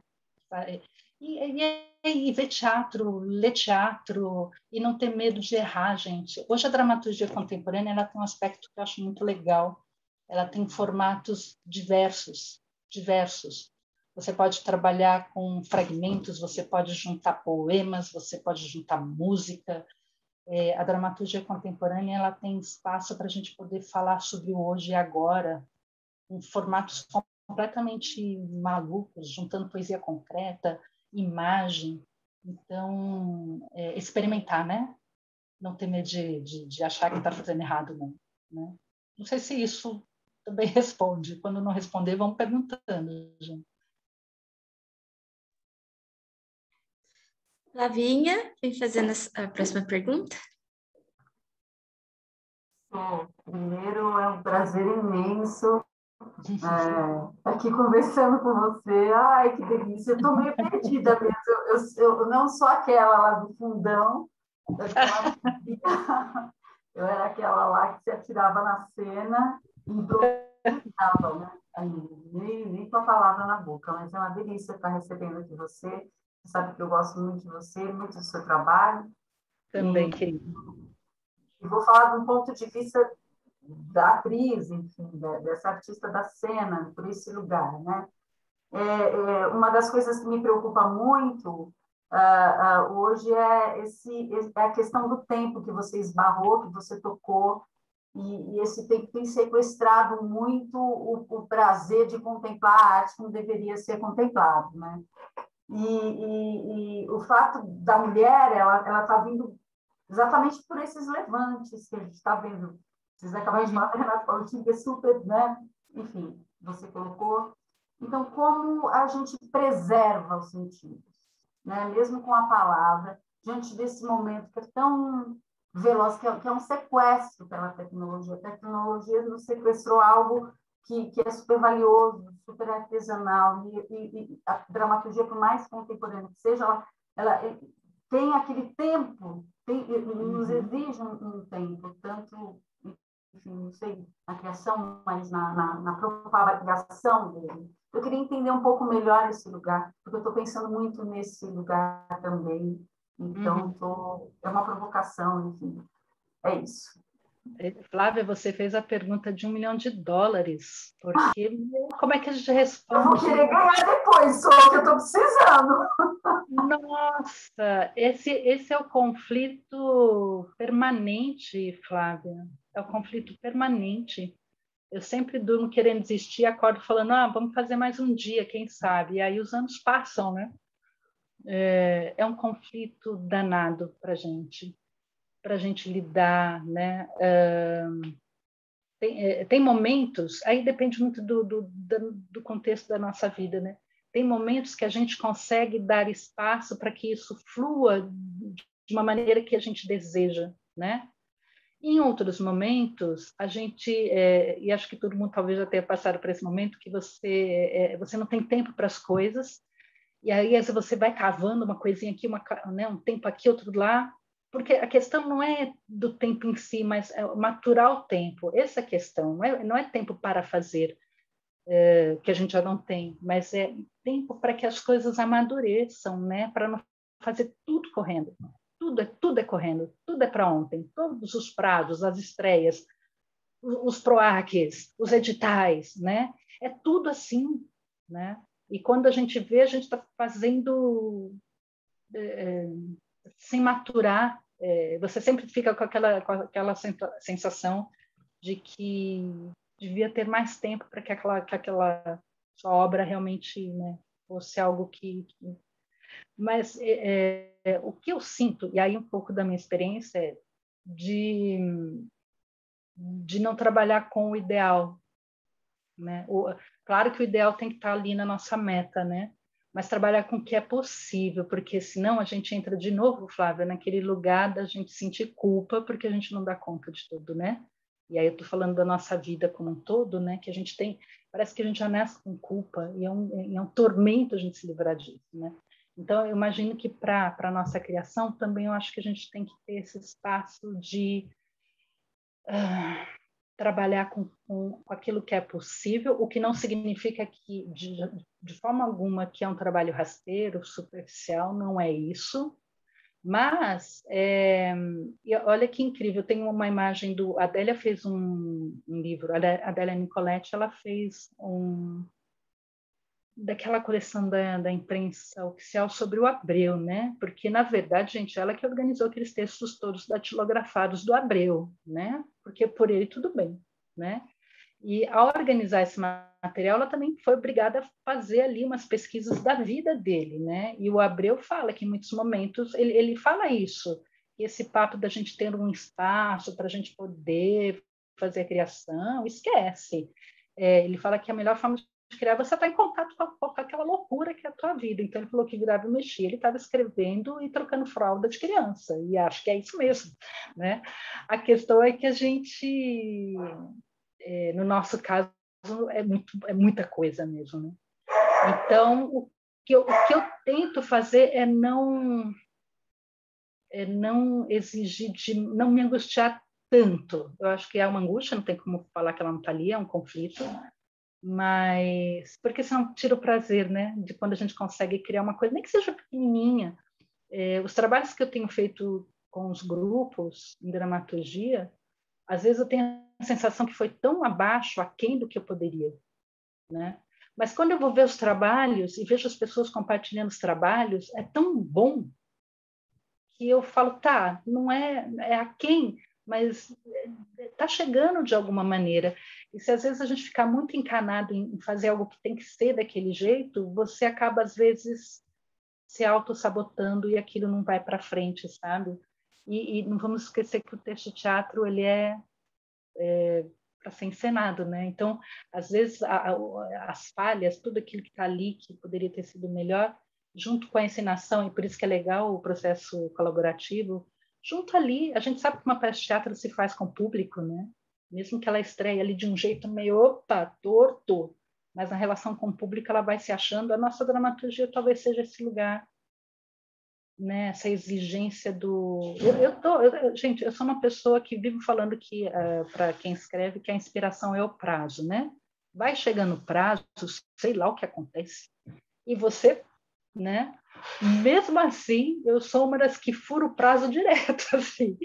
E ver teatro, ler teatro e não ter medo de errar, gente. Hoje a dramaturgia contemporânea ela tem um aspecto que eu acho muito legal. Ela tem formatos diversos. Você pode trabalhar com fragmentos, você pode juntar poemas, você pode juntar música. A dramaturgia contemporânea ela tem espaço para a gente poder falar sobre o hoje e agora, em formatos completamente malucos, juntando poesia concreta, imagem. Então, experimentar, né? Não ter medo de achar que está fazendo errado, não. Né? Não sei se isso também responde. Quando não responder, vamos perguntando, gente. Lavinha, vem fazendo a próxima pergunta. Bom, primeiro é um prazer imenso aqui conversando com você. Ai, que delícia! Eu estou meio perdida mesmo. Eu não sou aquela lá do fundão, eu era aquela lá que se atirava na cena e improvisava, né? Nem com a palavra na boca, mas é uma delícia estar recebendo aqui você. Você sabe que eu gosto muito de você, muito do seu trabalho. Também, querida. E vou falar de um ponto de vista da atriz, enfim, dessa artista da cena, por esse lugar, né? Uma das coisas que me preocupa muito hoje é a questão do tempo que você esbarrou, que você tocou, e esse tempo tem sequestrado muito o prazer de contemplar a arte como deveria ser contemplado, né? E o fato da mulher, ela está vindo exatamente por esses levantes que a gente está vendo. Vocês acabaram de falar, Renato Paulo, que é super, né? Enfim, você colocou. Então, como a gente preserva os sentidos, né? Mesmo com a palavra, diante desse momento que é tão veloz, que é um sequestro pela tecnologia. A tecnologia nos sequestrou algo que é super valioso, super artesanal, e a dramaturgia, por mais contemporânea que seja, ela tem aquele tempo, nos exige um tempo, tanto, enfim, não sei, na criação, mas na propagação dele. Eu queria entender um pouco melhor esse lugar, porque eu estou pensando muito nesse lugar também. Então, é uma provocação, enfim. É isso. Flávia, você fez a pergunta de $1 milhão, porque como é que a gente responde? Eu vou querer ganhar depois, só que eu estou precisando. Nossa, esse é o conflito permanente, Flávia. É o conflito permanente. Eu sempre durmo querendo desistir, acordo falando, vamos fazer mais um dia, quem sabe? E aí os anos passam, né? É um conflito danado para a gente lidar, né? Tem momentos, aí depende muito do contexto da nossa vida, né? Tem momentos que a gente consegue dar espaço para que isso flua de uma maneira que a gente deseja, né? Em outros momentos, a gente, e acho que todo mundo talvez já tenha passado por esse momento, que você não tem tempo para as coisas, e aí às vezes você vai cavando uma coisinha aqui, né, um tempo aqui, outro lá, porque a questão não é do tempo em si, mas é maturar o tempo. Essa é a questão, não é tempo para fazer, que a gente já não tem, mas é tempo para que as coisas amadureçam, né, para não fazer tudo correndo. Tudo é correndo, tudo é para ontem, todos os prazos, as estreias, os PROACs, os editais, né? É tudo assim, né? E quando a gente vê, a gente está fazendo sem maturar. Você sempre fica com aquela sensação de que devia ter mais tempo para que aquela sua obra realmente, né, fosse algo Mas o que eu sinto, e aí um pouco da minha experiência, é de não trabalhar com o ideal, né? Claro que o ideal tem que estar ali na nossa meta, né? Mas trabalhar com o que é possível, porque senão a gente entra de novo, Flávia, naquele lugar da gente sentir culpa porque a gente não dá conta de tudo, né? E aí eu estou falando da nossa vida como um todo, né? Que a gente tem, parece que a gente já nasce com culpa e é um tormento a gente se livrar disso, né? Então eu imagino que para a nossa criação também eu acho que a gente tem que ter esse espaço de trabalhar com aquilo que é possível, o que não significa que, de forma alguma, que é um trabalho rasteiro, superficial, não é isso. Mas, olha que incrível, tem uma imagem a Adélia fez um livro, a Adélia Nicoletti, ela fez daquela coleção da imprensa oficial sobre o Abreu, né? Porque, na verdade, gente, ela que organizou aqueles textos todos datilografados do Abreu, né? Porque por ele tudo bem, né? E ao organizar esse material, ela também foi obrigada a fazer ali umas pesquisas da vida dele, né? E o Abreu fala que em muitos momentos ele fala isso, esse papo da gente ter um espaço para a gente poder fazer a criação, esquece. Ele fala que a melhor forma de criar você está em contato com aquela loucura que é a tua vida. Então ele falou que virava e mexia, ele estava escrevendo e trocando fralda de criança, e acho que é isso mesmo, né? A questão é que a gente no nosso caso, é muita coisa mesmo, né? Então, o que eu tento fazer é não exigir, não me angustiar tanto. Eu acho que é uma angústia, não tem como falar que ela não está ali, é um conflito, mas porque senão tira o prazer, né? De quando a gente consegue criar uma coisa, nem que seja pequenininha. Os trabalhos que eu tenho feito com os grupos em dramaturgia, às vezes eu tenho a sensação que foi tão abaixo, aquém do que eu poderia, né? Mas quando eu vou ver os trabalhos e vejo as pessoas compartilhando os trabalhos, é tão bom que eu falo, tá, não é aquém, mas está chegando de alguma maneira. E se às vezes a gente ficar muito encanado em fazer algo que tem que ser daquele jeito, você acaba às vezes se auto-sabotando e aquilo não vai para frente, sabe? E não vamos esquecer que o texto de teatro ele é para ser encenado, né? Então, às vezes, as falhas, tudo aquilo que está ali, que poderia ter sido melhor, junto com a encenação, e por isso que é legal o processo colaborativo, junto ali, a gente sabe que uma peça de teatro se faz com o público, né? Mesmo que ela estreie ali de um jeito meio, opa, torto, mas na relação com o público ela vai se achando, a nossa dramaturgia talvez seja esse lugar, né, essa exigência do... Gente, eu sou uma pessoa que vivo falando que, para quem escreve, que a inspiração é o prazo, né? Vai chegando o prazo, sei lá o que acontece, e você, né? Mesmo assim, eu sou uma das que fura o prazo direto, assim.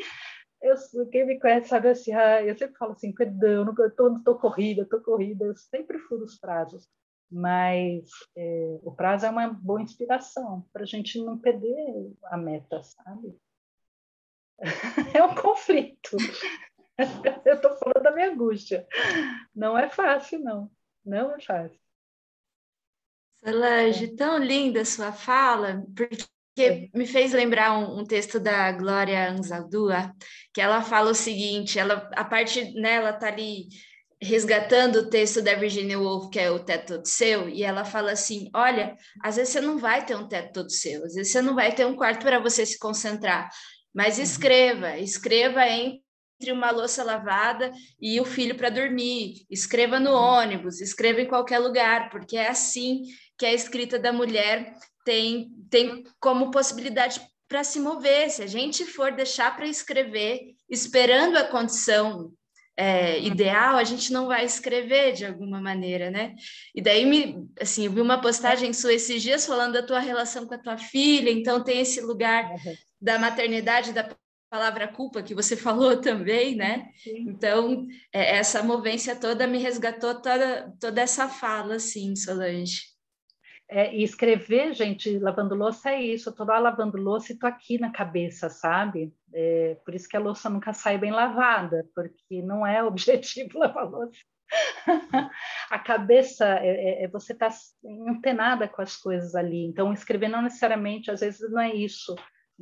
Quem me conhece sabe assim, eu sempre falo assim, perdão, eu tô corrida, eu sempre furo os prazos. Mas o prazo é uma boa inspiração para a gente não perder a meta, sabe? É um conflito. Eu estou falando da minha angústia. Não é fácil, não. Não é fácil. Solange, tão linda a sua fala, porque me fez lembrar um texto da Glória Anzaldúa, que ela fala o seguinte, a parte, né, ela está ali resgatando o texto da Virginia Woolf, que é O Teto Todo Seu, e ela fala assim, olha, às vezes você não vai ter um teto todo seu, às vezes você não vai ter um quarto para você se concentrar, mas escreva entre uma louça lavada e o filho para dormir, escreva no ônibus, escreva em qualquer lugar, porque é assim que a escrita da mulher tem como possibilidade para se mover. Se a gente for deixar para escrever esperando a condição ideal, a gente não vai escrever de alguma maneira, né? E daí, assim, eu vi uma postagem sua esses dias falando da tua relação com a tua filha, então tem esse lugar da maternidade, da palavra culpa, que você falou também, né? Então, essa movência toda me resgatou toda essa fala, assim, Solange. E escrever, gente, lavando louça é isso. Eu estou lá lavando louça e estou aqui na cabeça, sabe? Por isso que a louça nunca sai bem lavada, porque não é o objetivo lavar louça. A cabeça, você está antenada com as coisas ali. Então, escrever não necessariamente, às vezes, não é isso.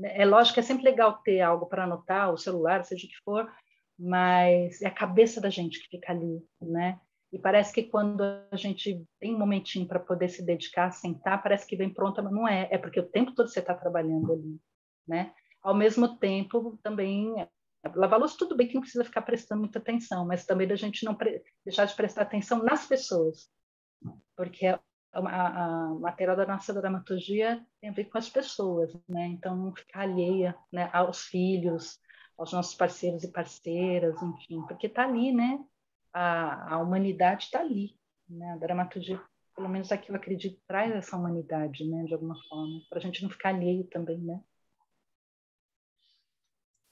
É lógico que é sempre legal ter algo para anotar, o celular, seja o que for, mas é a cabeça da gente que fica ali, né? E parece que quando a gente tem um momentinho para poder se dedicar, sentar, parece que vem pronta, mas não é. É porque o tempo todo você está trabalhando ali, né? Ao mesmo tempo, também, lavar louça, tudo bem que não precisa ficar prestando muita atenção, mas também da gente não deixar de prestar atenção nas pessoas, porque a matéria da nossa dramaturgia tem a ver com as pessoas, né? Então, não ficar alheia, né, aos filhos, aos nossos parceiros e parceiras, enfim, porque está ali, né? A humanidade está ali, né? A dramaturgia, pelo menos aqui eu acredito, traz essa humanidade, né? De alguma forma, para a gente não ficar alheio também, né?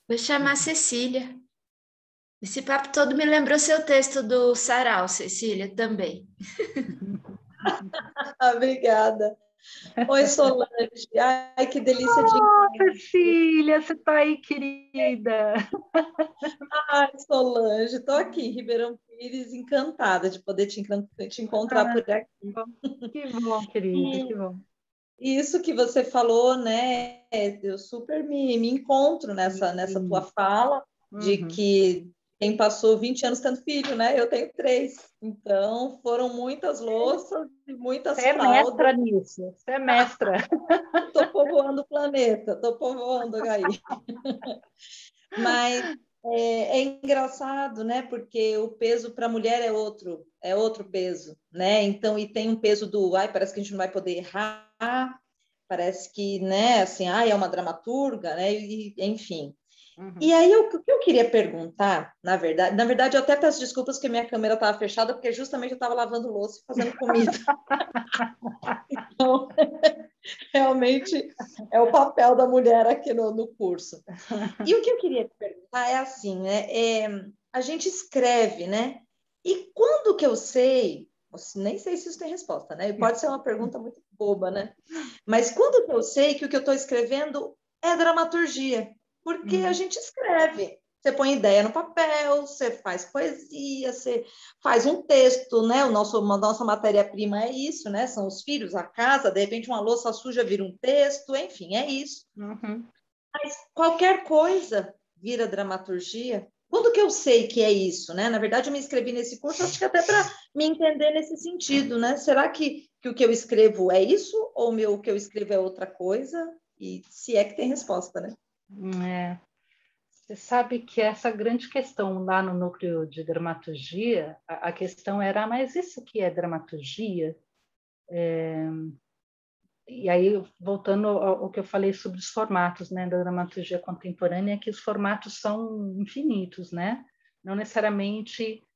Vou chamar a Cecília. Esse papo todo me lembrou seu texto do Sarau, Cecília, também. Obrigada. Oi, Solange. Ai, que delícia de encontro. Cecília, você está aí, querida. Ai, Solange, estou aqui em Ribeirão Pires, encantada de poder te encontrar por aqui. Que bom, querida, que bom. Isso que você falou, né? Eu super me encontro nessa tua fala, de que quem passou 20 anos tendo filho, né? Eu tenho 3. Então, foram muitas louças e muitas Você é fraldas. mestra nisso, você é mestra. Estou povoando o planeta, estou povoando, Gaí. Mas é engraçado, né? Porque o peso para a mulher é outro peso, né? Então, e tem um peso do, ai, parece que a gente não vai poder errar, parece que, né, assim, ai, é uma dramaturga, né? E, enfim. E aí, o que eu queria perguntar, na verdade, eu até peço desculpas que minha câmera estava fechada, porque justamente eu estava lavando louça e fazendo comida. Então, realmente é o papel da mulher aqui no curso. E o que eu queria te perguntar é assim, né? A gente escreve, né? E quando que eu sei, nem sei se isso tem resposta, né? Pode ser uma pergunta muito boba, né? Mas quando que eu sei que o que eu estou escrevendo é dramaturgia? Porque a gente escreve. Você põe ideia no papel, você faz poesia, você faz um texto, né? A nossa matéria-prima é isso, né? São os filhos, a casa, de repente uma louça suja vira um texto, enfim, é isso. Mas qualquer coisa vira dramaturgia. Quando que eu sei que é isso, né? Na verdade, eu me inscrevi nesse curso, acho que até para me entender nesse sentido, né? Será que o que eu escrevo é isso ou o que eu escrevo é outra coisa? E se é que tem resposta, né? Você sabe que essa grande questão lá no núcleo de dramaturgia, a questão era, mas isso que é dramaturgia? E aí, voltando ao que eu falei sobre os formatos, né, da dramaturgia contemporânea, é que os formatos são infinitos, né? Não necessariamente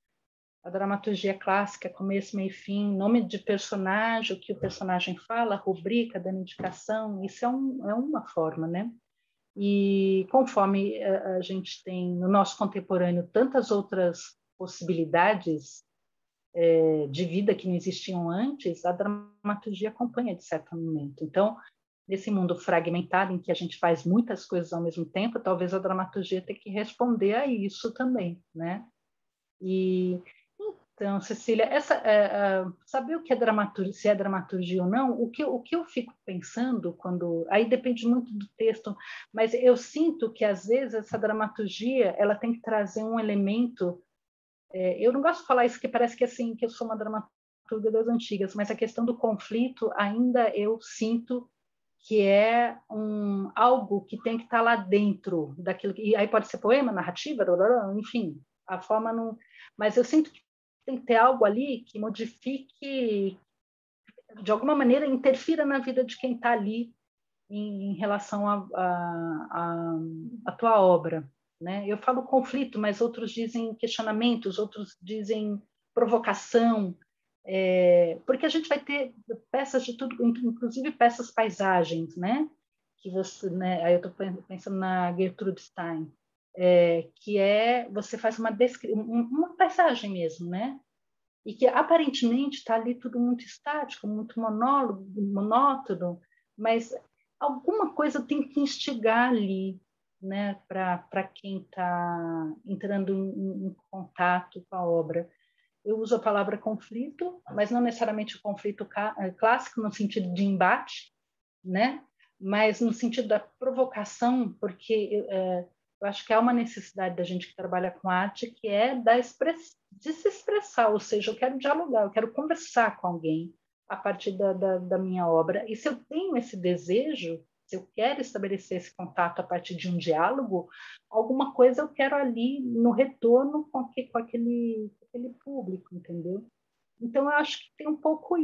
a dramaturgia clássica, começo, meio e fim, nome de personagem, o que o personagem fala, rubrica, dando indicação, isso é uma forma, né? E conforme a gente tem no nosso contemporâneo tantas outras possibilidades de vida que não existiam antes, a dramaturgia acompanha de certo momento. Então, nesse mundo fragmentado em que a gente faz muitas coisas ao mesmo tempo, talvez a dramaturgia tenha que responder a isso também, né? E então, Cecília, saber o que é dramaturgia, se é dramaturgia ou não, o que eu fico pensando quando, aí depende muito do texto, mas eu sinto que às vezes essa dramaturgia ela tem que trazer um elemento. Eu não gosto de falar isso que parece que assim que eu sou uma dramaturga das antigas, mas a questão do conflito ainda eu sinto que é algo que tem que estar lá dentro daquilo. E aí pode ser poema, narrativa, enfim, a forma não. Mas eu sinto que tem que ter algo ali que modifique, de alguma maneira, interfira na vida de quem está ali em relação à tua obra. Né? Eu falo conflito, mas outros dizem questionamentos, outros dizem provocação, porque a gente vai ter peças de tudo, inclusive peças paisagens, né? Que você, né? Aí eu estou pensando na Gertrude Stein, que você faz uma paisagem mesmo, né? E que aparentemente está ali tudo muito estático, muito monótono, mas alguma coisa tem que instigar ali, né, para quem está entrando em contato com a obra. eu uso a palavra conflito, mas não necessariamente o conflito clássico no sentido de embate, né? Mas no sentido da provocação, porque eu acho que há uma necessidade da gente que trabalha com arte que é de se expressar, ou seja, eu quero dialogar, eu quero conversar com alguém a partir da minha obra. E se eu tenho esse desejo, se eu quero estabelecer esse contato a partir de um diálogo, alguma coisa eu quero ali no retorno com aquele público, entendeu? Então, eu acho que tem um pouco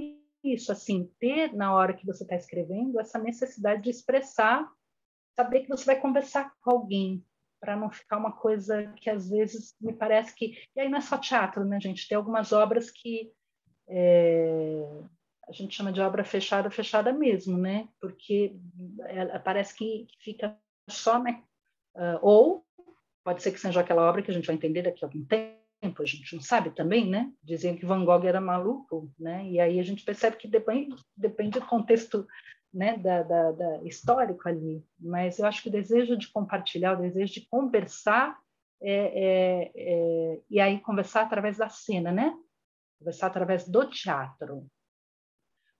isso, assim, ter na hora que você está escrevendo essa necessidade de expressar, saber que você vai conversar com alguém, para não ficar uma coisa que às vezes me parece que... E aí não é só teatro, né, gente? Tem algumas obras que a gente chama de obra fechada, fechada mesmo, né? Porque parece que fica só, né? Ou pode ser que seja aquela obra que a gente vai entender daqui a algum tempo, a gente não sabe também, né? Diziam que Van Gogh era maluco, né? E aí a gente percebe que depende do contexto, né? da histórico ali. Mas eu acho que o desejo de compartilhar, o desejo de conversar, e aí conversar através da cena, né? Conversar através do teatro.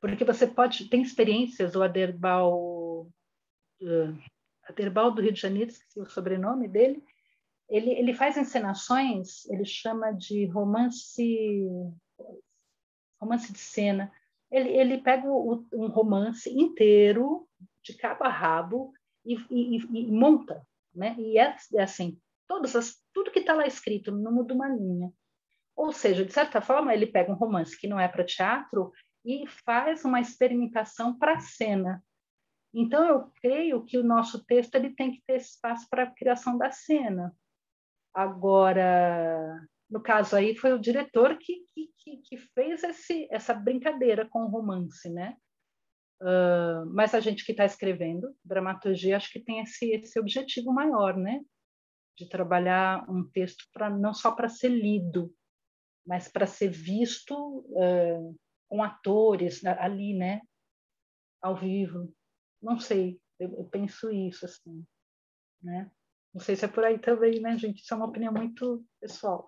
Porque você tem experiências, o Aderbal do Rio de Janeiro, esqueci o sobrenome dele, ele faz encenações, ele chama de romance de cena. Ele pega um romance inteiro, de cabo a rabo, e monta, né? E é assim, tudo que está lá escrito, não muda uma linha. Ou seja, de certa forma, ele pega um romance que não é para teatro e faz uma experimentação para a cena. Então, eu creio que o nosso texto ele tem que ter espaço para a criação da cena. Agora, no caso aí, foi o diretor que fez essa brincadeira com o romance, né? Mas a gente que está escrevendo dramaturgia, acho que tem esse objetivo maior, né? De trabalhar um texto não só para ser lido, mas para ser visto com atores ali, né? Ao vivo. Não sei, eu penso isso, assim, né? Não sei se é por aí também, né, gente? Isso é uma opinião muito pessoal.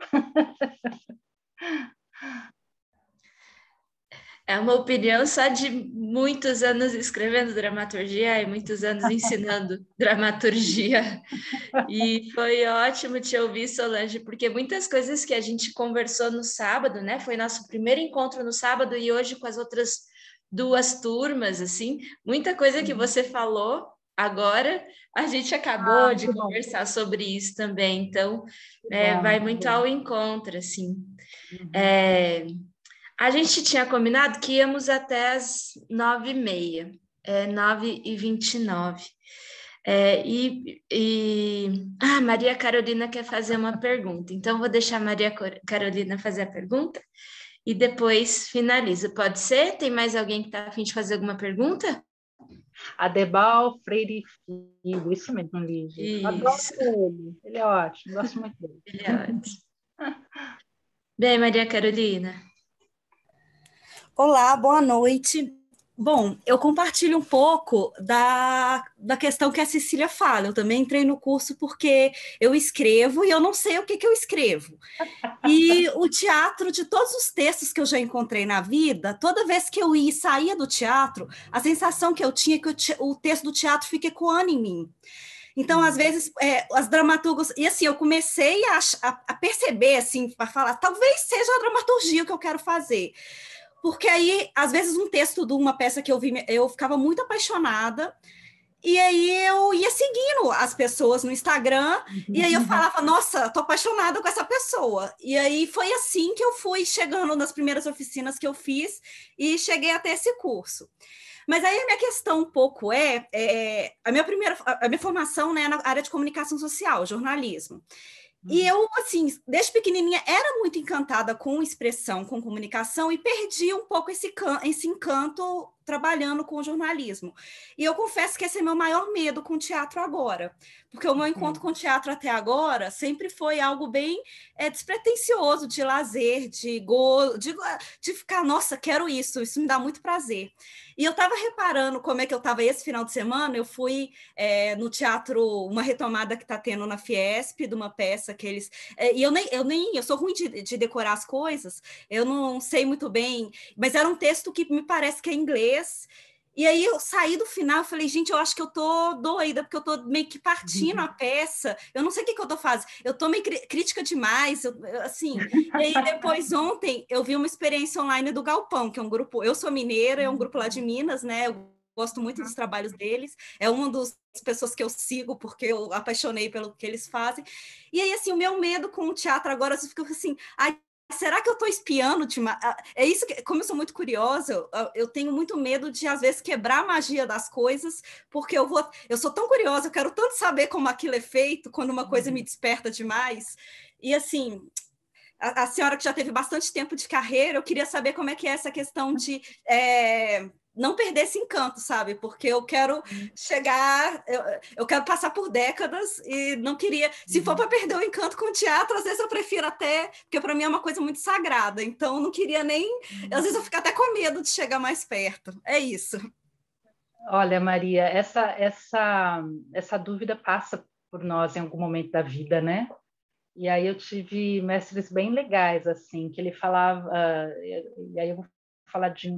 É uma opinião só de muitos anos escrevendo dramaturgia e muitos anos ensinando dramaturgia. E foi ótimo te ouvir, Solange, porque muitas coisas que a gente conversou no sábado, né? Foi nosso primeiro encontro no sábado e hoje com as outras 2 turmas, assim, muita coisa que você falou agora, a gente acabou de conversar sobre isso também, então vai muito ao encontro, assim. A gente tinha combinado que íamos até as 9h30, 9h29. Maria Carolina quer fazer uma pergunta, então vou deixar a Maria Carolina fazer a pergunta e depois finalizo. Pode ser? Tem mais alguém que está a fim de fazer alguma pergunta? Adebal Freire Filho, isso mesmo, Lígia. Adoro ele é ótimo, gosto muito dele. Ele é ótimo. Bem, Maria Carolina. Olá, boa noite. Bom, eu compartilho um pouco da questão que a Cecília fala. Eu também entrei no curso porque eu escrevo e eu não sei o que eu escrevo. E o teatro, de todos os textos que eu já encontrei na vida, toda vez que eu ia e saía do teatro, a sensação que eu tinha é que o texto do teatro fica ecoando em mim. Então, às vezes, as dramaturgas... E assim, eu comecei a perceber, assim, para falar, talvez seja a dramaturgia que eu quero fazer. Porque aí, às vezes, um texto de uma peça que eu vi, eu ficava muito apaixonada, e aí eu ia seguindo as pessoas no Instagram, e aí eu falava, nossa, tô apaixonada com essa pessoa. E aí foi assim que eu fui chegando nas primeiras oficinas que eu fiz, e cheguei até esse curso. Mas aí a minha questão um pouco a minha formação, né, na área de comunicação social, jornalismo. E eu, assim, desde pequenininha, era muito encantada com expressão, com comunicação, e perdi um pouco esse encanto trabalhando com jornalismo. E eu confesso que esse é meu maior medo com o teatro agora, porque o meu encontro com o teatro até agora sempre foi algo bem despretensioso, de lazer, de ficar, nossa, quero isso me dá muito prazer. E eu estava reparando como é que eu estava esse final de semana, eu fui no teatro, uma retomada que está tendo na Fiesp, de uma peça que eles... e eu sou ruim de decorar as coisas, eu não sei muito bem, mas era um texto que me parece que é inglês. E aí eu saí do final, eu falei, gente, eu acho que eu tô doida, porque eu tô meio que partindo a peça, eu não sei o que eu tô fazendo, eu tô meio crítica demais, assim. E aí depois ontem eu vi uma experiência online do Galpão, que é um grupo, eu sou mineira, é um grupo lá de Minas, né? Eu gosto muito dos trabalhos deles, é uma das pessoas que eu sigo, porque eu apaixonei pelo que eles fazem. E aí, assim, o meu medo com o teatro agora, eu fico assim, ai, será que eu estou espiando? É isso que, como eu sou muito curiosa, eu tenho muito medo de, às vezes, quebrar a magia das coisas, porque eu sou tão curiosa, eu quero tanto saber como aquilo é feito, quando uma coisa me desperta demais. E, assim, a senhora que já teve bastante tempo de carreira, eu queria saber como é que é essa questão de não perder esse encanto, sabe? Porque eu quero chegar, eu quero passar por décadas e não queria... Se for para perder o encanto com o teatro, às vezes eu prefiro até... Porque para mim é uma coisa muito sagrada, então não queria nem... Às vezes eu fico até com medo de chegar mais perto. É isso. Olha, Maria, essa dúvida passa por nós em algum momento da vida, né? E aí eu tive mestres bem legais, assim, que ele falava... e aí eu vou falar de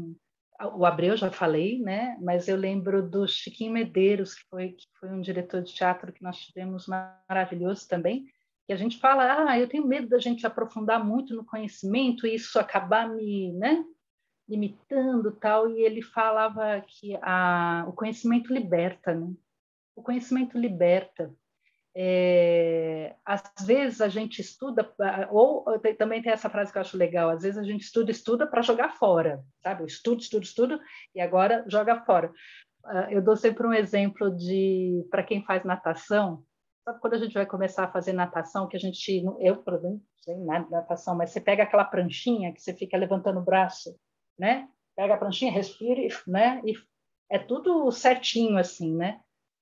o Abreu, já falei, né? Mas eu lembro do Chiquinho Medeiros, que foi um diretor de teatro que nós tivemos maravilhoso também, e a gente fala, eu tenho medo da gente aprofundar muito no conhecimento e isso acabar me, né, limitando, tal, e ele falava que o conhecimento liberta, né? O conhecimento liberta. Às vezes a gente estuda, ou também tem essa frase que eu acho legal, às vezes a gente estuda para jogar fora, sabe? Eu estudo, e agora joga fora. Eu dou sempre um exemplo para quem faz natação, sabe quando a gente vai começar a fazer natação, que eu, por exemplo, não sei nada de natação, mas você pega aquela pranchinha que você fica levantando o braço, né? Pega a pranchinha, respire, né? E é tudo certinho assim, né?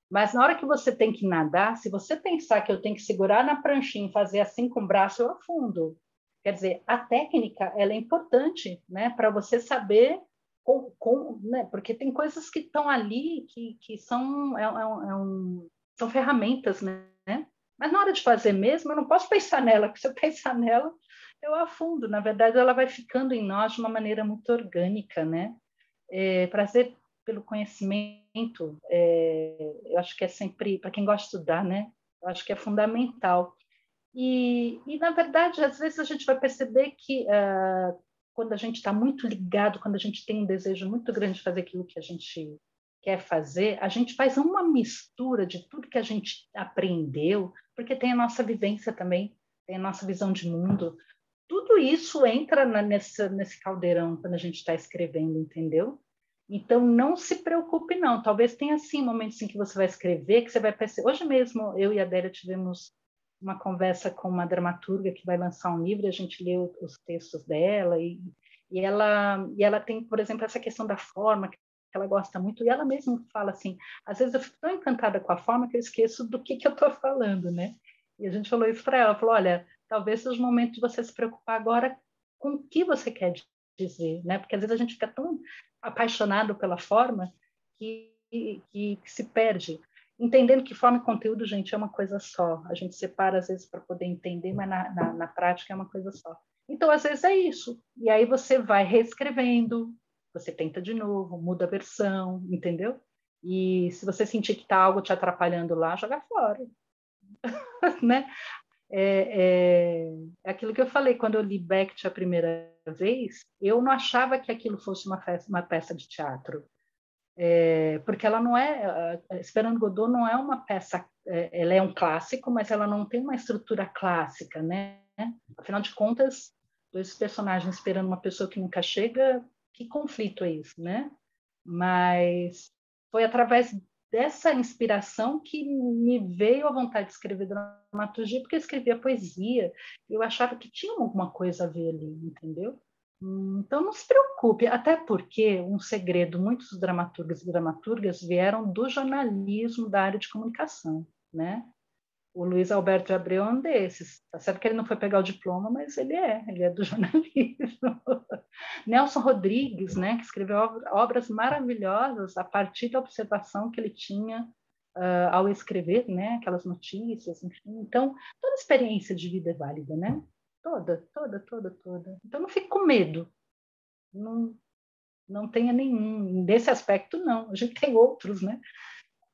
Mas na hora que você tem que nadar, se você pensar que eu tenho que segurar na pranchinha e fazer assim com o braço, eu afundo. Quer dizer, a técnica ela é importante, né, para você saber né, porque tem coisas que estão ali que são, são ferramentas, né? Mas na hora de fazer mesmo, eu não posso pensar nela, porque se eu pensar nela, eu afundo. Na verdade, ela vai ficando em nós de uma maneira muito orgânica, né? Prazer pelo conhecimento, eu acho que é sempre, para quem gosta de estudar, né? Eu acho que é fundamental. E, na verdade, às vezes a gente vai perceber que quando a gente está muito ligado, quando a gente tem um desejo muito grande de fazer aquilo que a gente quer fazer, a gente faz uma mistura de tudo que a gente aprendeu, porque tem a nossa vivência também, tem a nossa visão de mundo. Tudo isso entra nesse caldeirão quando a gente está escrevendo, entendeu? Então, não se preocupe, não. Talvez tenha, sim, momentos em que você vai escrever, que você vai perceber... Hoje mesmo, eu e a Adélia tivemos uma conversa com uma dramaturga que vai lançar um livro, a gente leu os textos dela, e ela tem, por exemplo, essa questão da forma, que ela gosta muito, e ela mesma fala assim, às vezes eu fico tão encantada com a forma que eu esqueço do que eu estou falando, né? E a gente falou isso para ela, falou, olha, talvez seja o momento de você se preocupar agora com o que você quer dizer, né? Porque às vezes a gente fica tão apaixonado pela forma que se perde. Entendendo que forma e conteúdo, gente, é uma coisa só. A gente separa, às vezes, para poder entender, mas na prática é uma coisa só. Então, às vezes, é isso. E aí você vai reescrevendo, você tenta de novo, muda a versão, entendeu? E se você sentir que está algo te atrapalhando lá, joga fora. Né? É aquilo que eu falei, quando eu li Beckett a primeira vez, eu não achava que aquilo fosse uma peça de teatro. Porque ela não é... Esperando Godot não é uma peça... ela é um clássico, mas ela não tem uma estrutura clássica, né? Afinal de contas, dois personagens esperando uma pessoa que nunca chega, que conflito é isso, né? Mas foi através dessa inspiração que me veio a vontade de escrever dramaturgia, porque eu escrevia poesia, eu achava que tinha alguma coisa a ver ali, entendeu? Então, não se preocupe, até porque um segredo, muitos dramaturgos e dramaturgas vieram do jornalismo da área de comunicação, né? O Luiz Alberto de Abreu é um desses. Tá certo que ele não foi pegar o diploma, mas ele é do jornalismo. Nelson Rodrigues, né, que escreveu obras maravilhosas a partir da observação que ele tinha ao escrever, né, aquelas notícias, enfim. Então, toda experiência de vida é válida, né? Toda. Então, não fique com medo. Não tenha nenhum. Desse aspecto, não. A gente tem outros, né?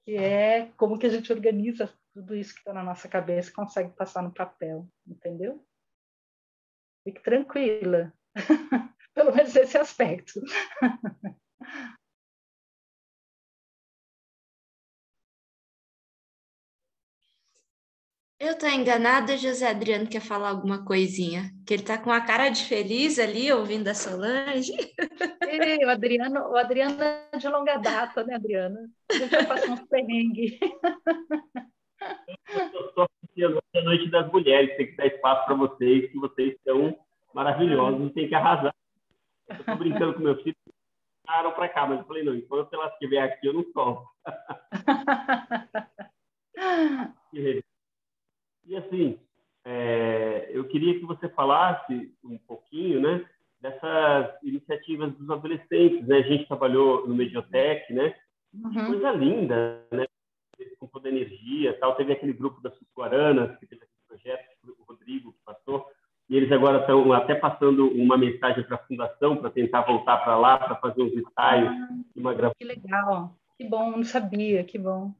Que é como que a gente organiza tudo isso que está na nossa cabeça e consegue passar no papel, entendeu? Fique tranquila. Pelo menos esse aspecto. Eu tô enganada, José Adriano quer falar alguma coisinha? Que ele tá com a cara de feliz ali, ouvindo a Solange. E o Adriano é de longa data, né, Adriana? A gente já passou uns perrengues. Eu estou assistindo a Noite das Mulheres, tem que dar espaço para vocês, que vocês são maravilhosos e tem que arrasar. Eu estou brincando com meu filho, vieram para cá, mas eu falei, não, enquanto ela estiver aqui, eu não solto. E assim, eu queria que você falasse um pouquinho, né, dessas iniciativas dos adolescentes, né? A gente trabalhou no Mediotec, né? Que coisa linda, né? Com toda a energia, tal. Teve aquele grupo das Sussuaranas, que fez aquele projeto, o Rodrigo que passou, e eles agora estão até passando uma mensagem para a fundação para tentar voltar para lá, para fazer uns ensaios e uma gravação. Que legal, que bom, não sabia, que bom.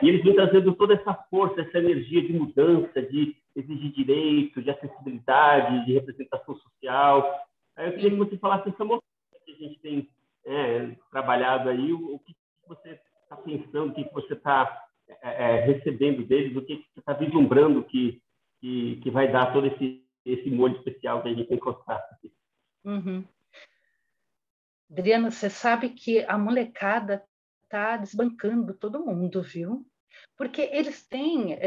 E eles vêm trazendo toda essa força, essa energia de mudança, de exigir direito, de acessibilidade, de representação social. Aí eu queria que você falasse essa moção que a gente tem trabalhado aí, o que você está pensando, o que você está recebendo deles, o que você está vislumbrando que vai dar todo esse molho especial que a gente tem encostado aqui. Adriana, você sabe que a molecada está desbancando todo mundo, viu? Porque eles têm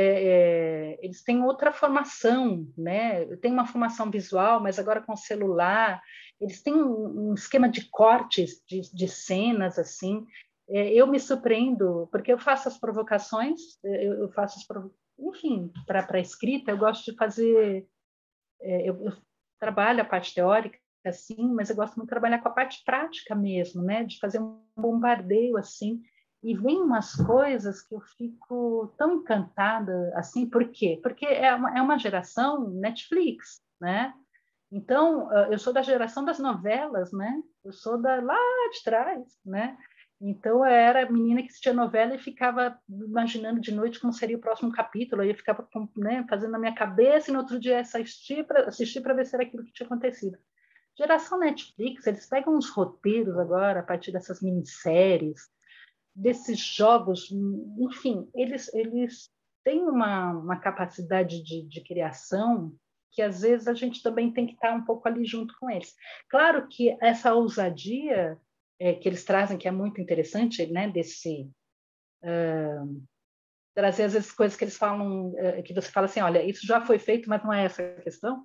outra formação, né? Tem uma formação visual, mas agora com celular, eles têm um esquema de cortes de cenas, assim. Eu me surpreendo, porque eu faço as provocações, enfim, para a escrita, eu gosto de fazer, eu trabalho a parte teórica, assim, mas eu gosto muito de trabalhar com a parte prática mesmo, né? De fazer um bombardeio, assim, e vem umas coisas que eu fico tão encantada, assim, por quê? Porque é uma geração Netflix, né? Então, eu sou da geração das novelas, né? Eu sou lá de trás, né? Então, eu era menina que assistia novela e ficava imaginando de noite como seria o próximo capítulo, aí eu ficava, né, fazendo na minha cabeça e no outro dia assistir para ver se era aquilo que tinha acontecido. Geração Netflix, eles pegam uns roteiros agora, a partir dessas minisséries, desses jogos, enfim, eles têm uma capacidade de criação que, às vezes, a gente também tem que estar um pouco ali junto com eles. Claro que essa ousadia que eles trazem, que é muito interessante, né, trazer, às vezes, coisas que eles falam, que você fala assim, olha, isso já foi feito, mas não é essa a questão.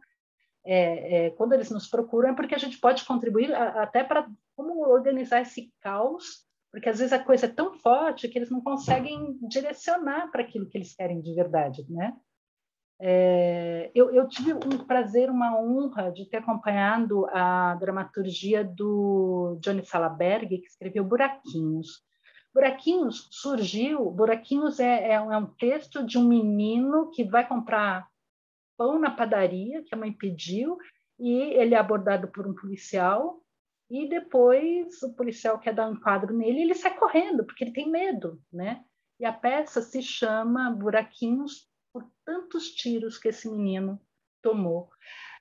Quando eles nos procuram é porque a gente pode contribuir até para como organizar esse caos, porque às vezes a coisa é tão forte que eles não conseguem direcionar para aquilo que eles querem de verdade, né? Eu tive um prazer, uma honra de ter acompanhado a dramaturgia do Johnny Salaberg, que escreveu Buraquinhos. Buraquinhos é um texto de um menino que vai comprar pão na padaria, que a mãe pediu, e ele é abordado por um policial, e depois o policial quer dar um quadro nele e ele sai correndo, porque ele tem medo, né? E a peça se chama Buraquinhos por tantos tiros que esse menino tomou.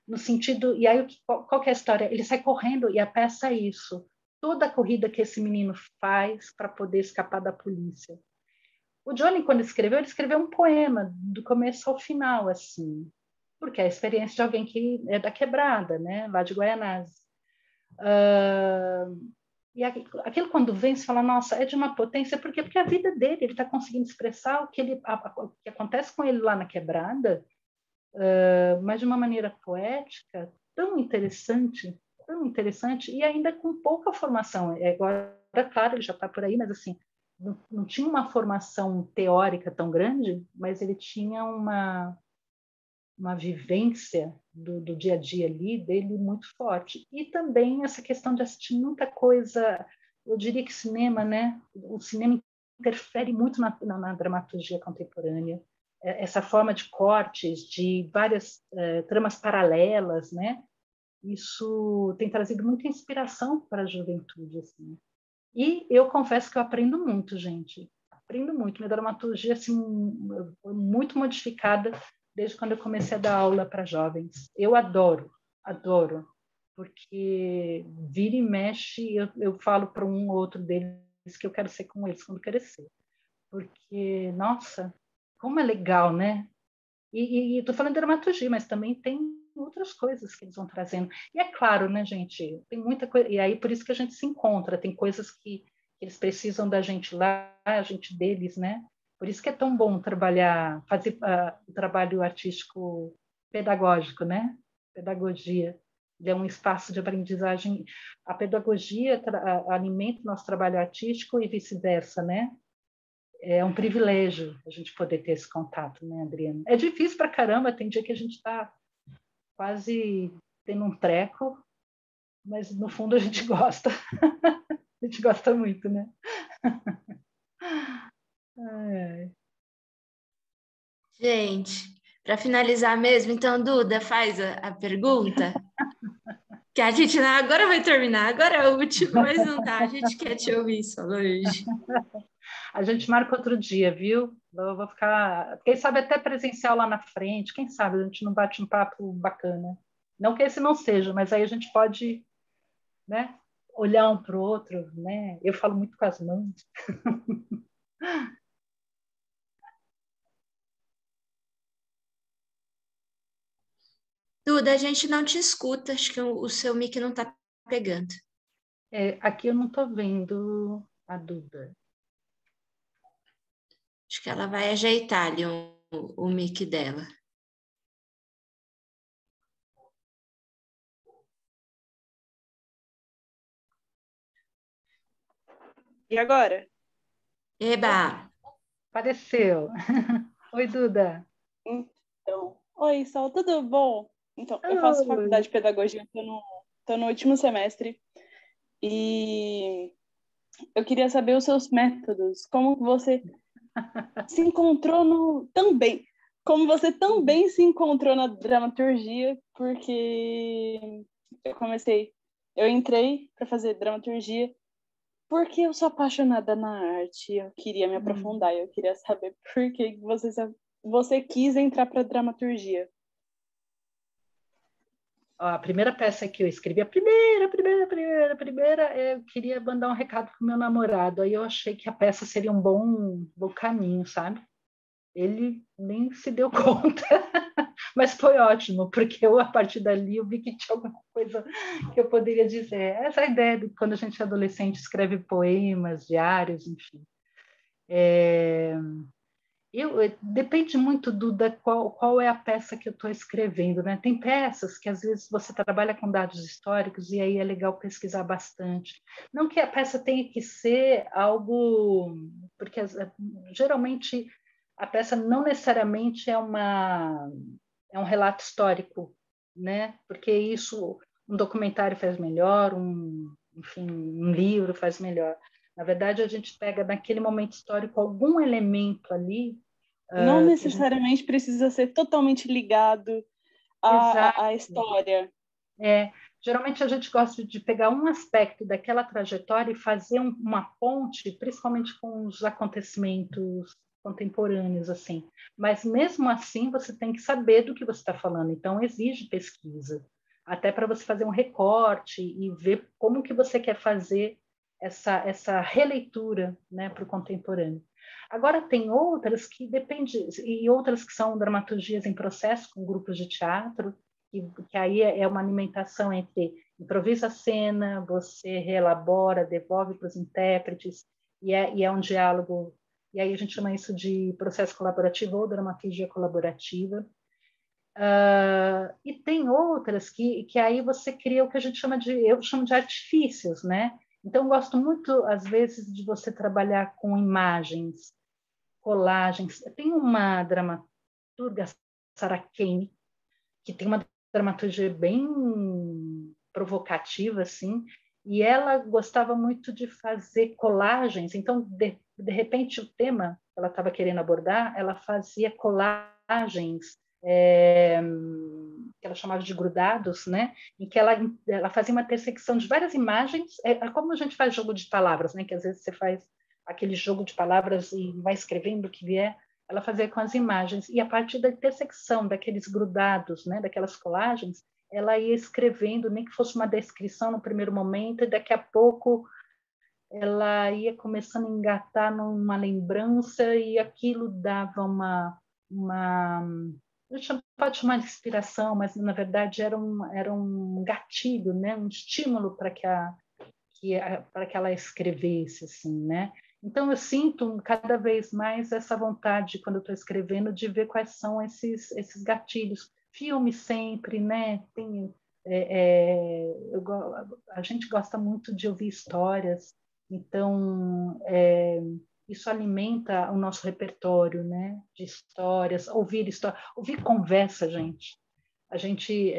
No sentido, e aí qual que é a história? Ele sai correndo e a peça é isso. Toda a corrida que esse menino faz para poder escapar da polícia. O Johnny, quando escreveu, ele escreveu um poema do começo ao final, assim, porque é a experiência de alguém que é da quebrada, né, lá de Guaianazes. E aquilo quando vem, você fala, nossa, é de uma potência, porque a vida dele, ele está conseguindo expressar o que acontece com ele lá na quebrada, mas de uma maneira poética, tão interessante, e ainda com pouca formação. Agora, claro, ele já está por aí, mas assim, não tinha uma formação teórica tão grande, mas ele tinha uma vivência do dia a dia ali dele muito forte. E também essa questão de assistir muita coisa, eu diria que cinema, né? O cinema interfere muito na dramaturgia contemporânea. Essa forma de cortes, de várias tramas paralelas, né? Isso tem trazido muita inspiração para a juventude, assim. E eu confesso que eu aprendo muito, gente. Aprendo muito. Minha dramaturgia assim, foi muito modificada desde quando eu comecei a dar aula para jovens. Eu adoro, porque vira e mexe, eu falo para um ou outro deles que eu quero ser como eles quando crescer. Porque, nossa, como é legal, né? E estou falando de dramaturgia, mas também tem outras coisas que eles vão trazendo. E é claro, né, gente? Tem muita coisa. E aí por isso que a gente se encontra. Tem coisas que eles precisam da gente lá, a gente deles, né? Por isso que é tão bom fazer o trabalho artístico pedagógico, né? Pedagogia. Ele é um espaço de aprendizagem. A pedagogia alimenta o nosso trabalho artístico e vice-versa, né? É um privilégio a gente poder ter esse contato, né, Adriana? É difícil pra caramba, tem dia que a gente está quase tendo um treco, mas no fundo a gente gosta. A gente gosta muito, né? Ai. Gente, para finalizar mesmo, então, Duda, faz a pergunta. Que a gente agora vai terminar, agora é o último, mas não dá, a gente quer te ouvir só hoje. A gente marca outro dia, viu? Eu vou ficar, quem sabe até presencial lá na frente, quem sabe a gente não bate um papo bacana. Não que esse não seja, mas aí a gente pode, né, olhar um para o outro, né? Eu falo muito com as mãos. Duda, a gente não te escuta, acho que o seu mic não está pegando. Aqui eu não estou vendo a Duda. Acho que ela vai ajeitar ali o mic dela. E agora? Eba! Apareceu. Oi, Duda. Então, oi, Sol, tudo bom? Então, eu faço faculdade de pedagogia, tô no último semestre e eu queria saber os seus métodos, como você se encontrou como você também se encontrou na dramaturgia, porque eu entrei para fazer dramaturgia porque eu sou apaixonada na arte, eu queria me aprofundar, eu queria saber por que você quis entrar para dramaturgia. A primeira peça que eu escrevi, a primeira, eu queria mandar um recado para o meu namorado. Aí eu achei que a peça seria um bom caminho, sabe? Ele nem se deu conta, mas foi ótimo, porque a partir dali, eu vi que tinha alguma coisa que eu poderia dizer. Essa ideia de quando a gente é adolescente, escreve poemas, diários, enfim. Depende muito da qual é a peça que eu estou escrevendo, né? Tem peças que às vezes você trabalha com dados históricos e aí é legal pesquisar bastante. Não que a peça tenha que ser algo, porque geralmente a peça não necessariamente é um relato histórico, né? Porque isso um documentário faz melhor, enfim, um livro faz melhor. Na verdade, a gente pega naquele momento histórico algum elemento ali. Não necessariamente precisa ser totalmente ligado à história. Geralmente a gente gosta de pegar um aspecto daquela trajetória e fazer uma ponte, principalmente com os acontecimentos contemporâneos, assim. Mas mesmo assim você tem que saber do que você está falando. Então exige pesquisa, até para você fazer um recorte e ver como que você quer fazer essa releitura, né, para o contemporâneo. Agora tem outras que dependem, e outras que são dramaturgias em processo com grupos de teatro, que aí é uma alimentação entre improvisa a cena, você reelabora, devolve para os intérpretes, e é um diálogo, e aí a gente chama isso de processo colaborativo ou dramaturgia colaborativa. E tem outras que aí você cria o que a gente chama eu chamo de artifícios, né? Então, eu gosto muito, às vezes, de você trabalhar com imagens, colagens. Tem uma dramaturga, Sarah Kane, que tem uma dramaturgia bem provocativa, assim, e ela gostava muito de fazer colagens. Então, de repente, o tema que ela estava querendo abordar, ela fazia colagens que ela chamava de grudados, né? Em que ela fazia uma intersecção de várias imagens, como a gente faz jogo de palavras, né? Que às vezes você faz aquele jogo de palavras e vai escrevendo o que vier. Ela fazia com as imagens, e a partir da intersecção daqueles grudados, né? Daquelas colagens, ela ia escrevendo, nem que fosse uma descrição no primeiro momento, e daqui a pouco ela ia começando a engatar numa lembrança, e aquilo dava uma pode chamar de inspiração, mas na verdade era um gatilho, né? Um estímulo para que ela escrevesse, assim, né? Então eu sinto cada vez mais essa vontade, quando eu estou escrevendo, de ver quais são esses gatilhos. Filme sempre, né? A gente gosta muito de ouvir histórias, então isso alimenta o nosso repertório, né? De histórias, ouvir conversa, gente. A gente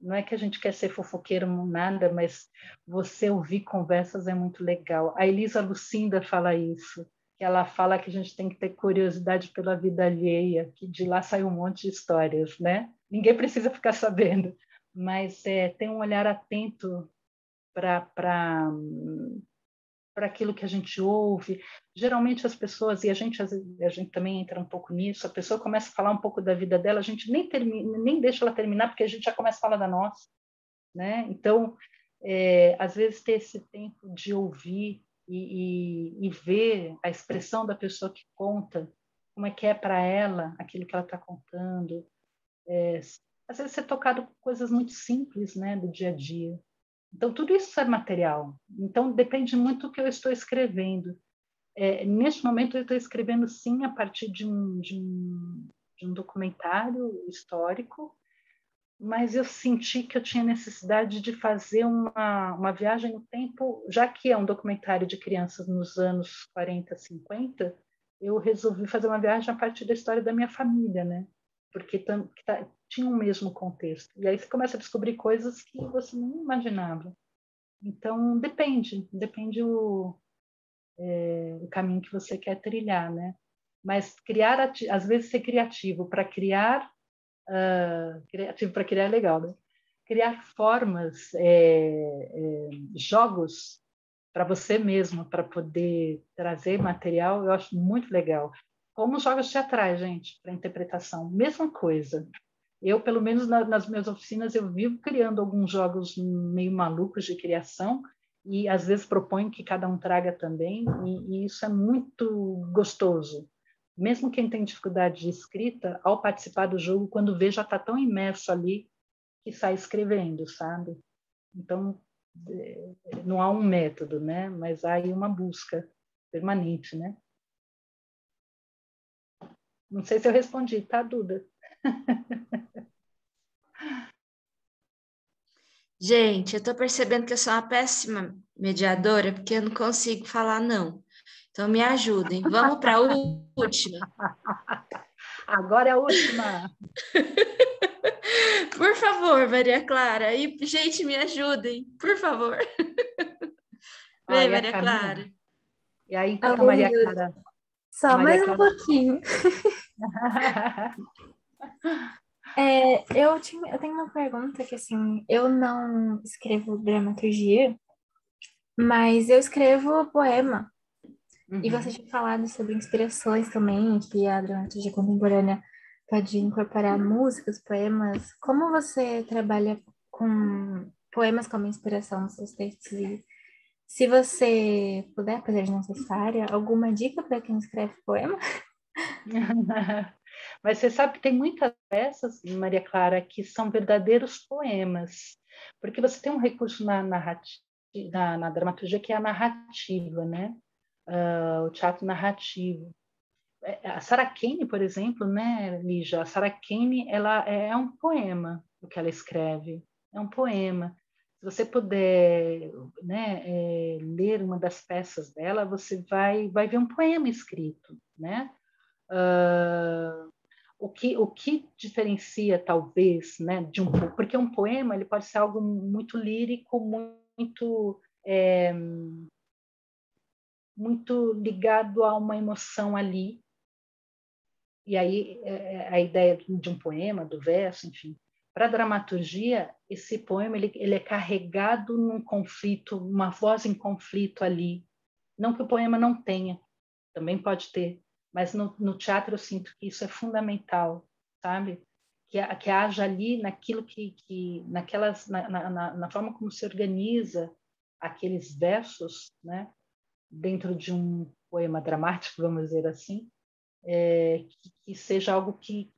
não é que a gente quer ser fofoqueiro nada, mas você ouvir conversas é muito legal. A Elisa Lucinda fala isso, que ela fala que a gente tem que ter curiosidade pela vida alheia, que de lá sai um monte de histórias, né? Ninguém precisa ficar sabendo, mas tem um olhar atento para aquilo que a gente ouve. Geralmente as pessoas, e a gente também entra um pouco nisso, a pessoa começa a falar um pouco da vida dela, a gente nem deixa ela terminar, porque a gente já começa a falar da nossa, né? Então, às vezes ter esse tempo de ouvir e ver a expressão da pessoa que conta, como é que é para ela aquilo que ela está contando. Às vezes ser tocado por coisas muito simples, né, do dia a dia. Então, tudo isso é material. Então, depende muito do que eu estou escrevendo. Neste momento, eu estou escrevendo, sim, a partir de um documentário histórico, mas eu senti que eu tinha necessidade de fazer uma viagem no tempo, já que é um documentário de crianças nos anos 40, 50, eu resolvi fazer uma viagem a partir da história da minha família, né? Porque tinha o mesmo contexto. E aí você começa a descobrir coisas que você não imaginava. Então, depende o caminho que você quer trilhar, né? Mas às vezes ser criativo para criar é legal, né? Criar formas, jogos para você mesmo, para poder trazer material, eu acho muito legal. Como jogos teatrais, gente, para interpretação, mesma coisa. Eu, pelo menos nas minhas oficinas, eu vivo criando alguns jogos meio malucos de criação, e às vezes proponho que cada um traga também, e isso é muito gostoso. Mesmo quem tem dificuldade de escrita, ao participar do jogo, quando vê, já está tão imerso ali que sai escrevendo, sabe? Então, não há um método, né? Mas há aí uma busca permanente, né? Não sei se eu respondi, tá, Duda? Gente, eu estou percebendo que eu sou uma péssima mediadora, porque eu não consigo falar não. Então, me ajudem. Vamos para a última. Agora é a última. Por favor, Maria Clara. E, gente, me ajudem, por favor. Vem, Maria Clara. E aí, então, Maria Clara. Só mais um pouquinho. Eu tenho uma pergunta que, assim, eu não escrevo dramaturgia, mas eu escrevo poema. Uhum. E você tinha falado sobre inspirações também, que a dramaturgia contemporânea pode incorporar músicas, poemas. Como você trabalha com poemas como inspiração nos seus textos? E se você puder, apesar de não ser essa área, alguma dica para quem escreve poema? Mas você sabe que tem muitas peças, Maria Clara, que são verdadeiros poemas, porque você tem um recurso na dramaturgia que é a narrativa, né? O teatro narrativo. a Sarah Kane, por exemplo, né, Lígia? A Sarah Kane, ela é um poema o que ela escreve, é um poema. Se você puder, né, ler uma das peças dela, você vai ver um poema escrito, né? O que diferencia, talvez, né, porque um poema ele pode ser algo muito lírico, muito ligado a uma emoção ali. E aí a ideia de um poema, do verso, enfim. Para a dramaturgia, esse poema ele é carregado num conflito, uma voz em conflito ali. Não que o poema não tenha, também pode ter, mas no teatro eu sinto que isso é fundamental, sabe? Que haja ali naquilo na forma como se organiza aqueles versos, né? Dentro de um poema dramático, vamos dizer assim, que seja algo que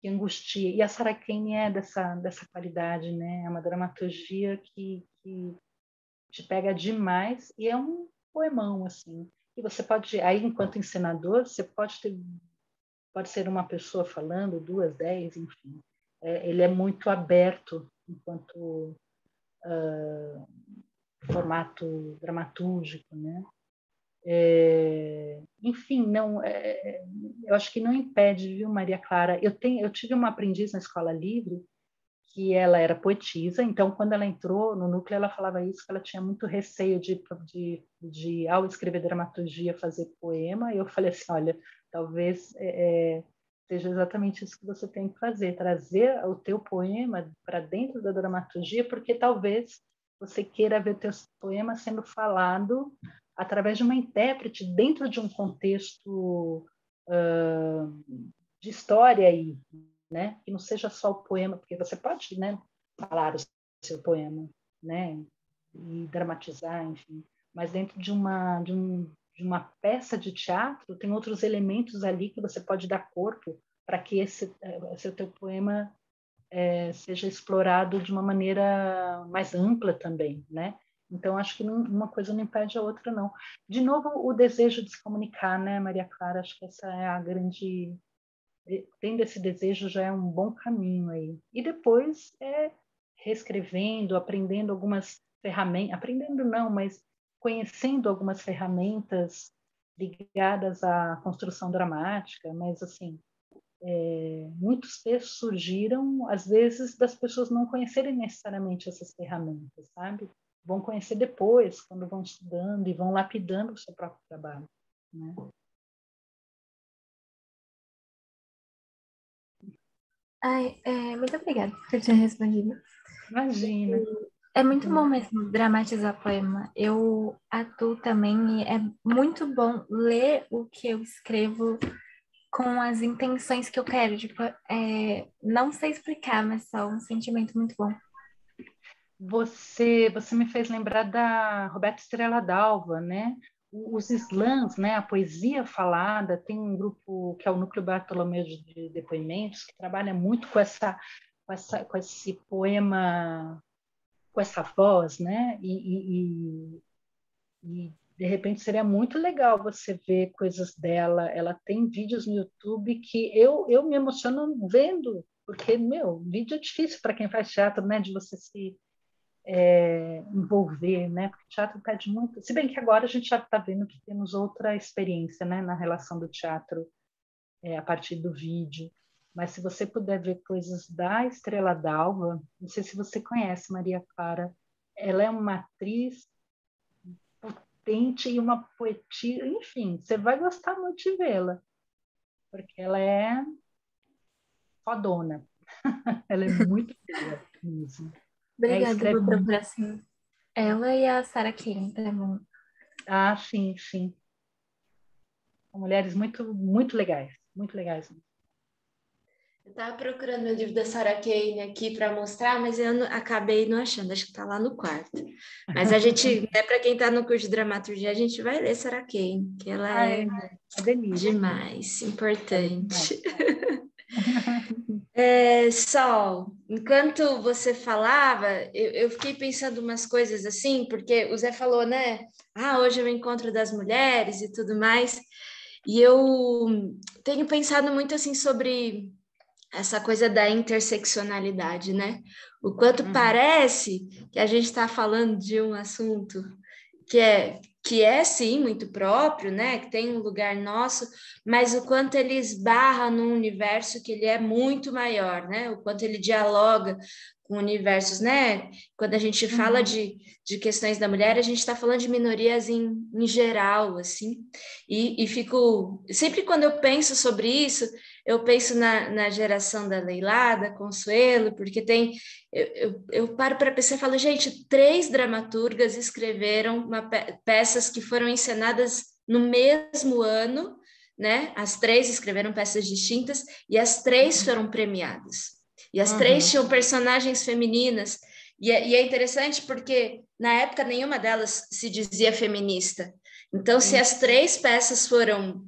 angustia. E a Sarah Kane é dessa qualidade, né? É uma dramaturgia que te pega demais e é um poemão, assim. E você pode, aí enquanto encenador, você pode ser uma pessoa falando, 2, 10, enfim. Ele é muito aberto enquanto formato dramatúrgico, né? Enfim, não, eu acho que não impede, viu, Maria Clara? Eu tive uma aprendiz na Escola Livre que ela era poetisa, então quando ela entrou no núcleo ela falava isso, que ela tinha muito receio de ao escrever dramaturgia fazer poema, e eu falei assim, olha, talvez seja exatamente isso que você tem que fazer, trazer o teu poema para dentro da dramaturgia, porque talvez você queira ver o teu poema sendo falado através de uma intérprete dentro de um contexto de história aí, né? Que não seja só o poema, porque você pode, né, falar o seu poema, né, e dramatizar, enfim, mas dentro de uma peça de teatro tem outros elementos ali que você pode dar corpo para que esse teu poema seja explorado de uma maneira mais ampla também, né? Então, acho que uma coisa não impede a outra, não. De novo, o desejo de se comunicar, né, Maria Clara? Acho que essa é a grande... Tendo esse desejo já é um bom caminho aí. E depois reescrevendo, aprendendo algumas ferramentas... Aprendendo não, mas conhecendo algumas ferramentas ligadas à construção dramática, mas, assim... muitos textos surgiram, às vezes, das pessoas não conhecerem necessariamente essas ferramentas, sabe? Vão conhecer depois, quando vão estudando e vão lapidando o seu próprio trabalho, né? Muito obrigada por ter respondido. Imagina. É muito bom mesmo dramatizar poema. Eu atuo também e é muito bom ler o que eu escrevo com as intenções que eu quero. Tipo, não sei explicar, mas só um sentimento muito bom. Você me fez lembrar da Roberta Estrela Dalva, né? Os slams, né? A poesia falada, tem um grupo que é o Núcleo Bartolomeu de Depoimentos, que trabalha muito com esse poema, com essa voz, né? E de repente seria muito legal você ver coisas dela. Ela tem vídeos no YouTube que eu me emociono vendo, porque, vídeo é difícil para quem faz teatro, né? De você se envolver, né? Porque o teatro pede muito. Se bem que agora a gente já está vendo que temos outra experiência, né? Na relação do teatro a partir do vídeo. Mas se você puder ver coisas da Estrela Dalva, não sei se você conhece Maria Clara, ela é uma atriz potente e uma poetisa, enfim, você vai gostar muito de vê-la, porque ela é fodona. Ela é muito boa mesmo. Obrigada por procurar, assim. Ela e a Sarah Kane também. Ah, sim, sim. São mulheres muito, muito legais. Muito legais. Eu estava procurando meu livro da Sarah Kane aqui para mostrar, mas eu acabei não achando. Acho que está lá no quarto. Mas a gente, para quem está no curso de dramaturgia, a gente vai ler Sarah Kane, que ela é delícia. demais, importante. Sol, enquanto você falava, eu fiquei pensando umas coisas assim, porque o Zé falou, né? Ah, hoje é o encontro das mulheres e tudo mais. E eu tenho pensado muito assim sobre essa coisa da interseccionalidade, né? O quanto parece que a gente está falando de um assunto que é sim muito próprio, né? Que tem um lugar nosso, mas o quanto ele esbarra num universo que ele é muito maior, né? O quanto ele dialoga com universos, né? Quando a gente fala de questões da mulher, a gente está falando de minorias em geral, assim, e fico sempre quando eu penso sobre isso, eu penso na geração da Leilá, da Consuelo, porque tem eu paro para pensar e falo, gente, 3 dramaturgas escreveram peças que foram encenadas no mesmo ano, né? As 3 escreveram peças distintas e as 3 foram premiadas. E as 3 tinham personagens femininas. E é interessante porque, na época, nenhuma delas se dizia feminista. Então, se as 3 peças foram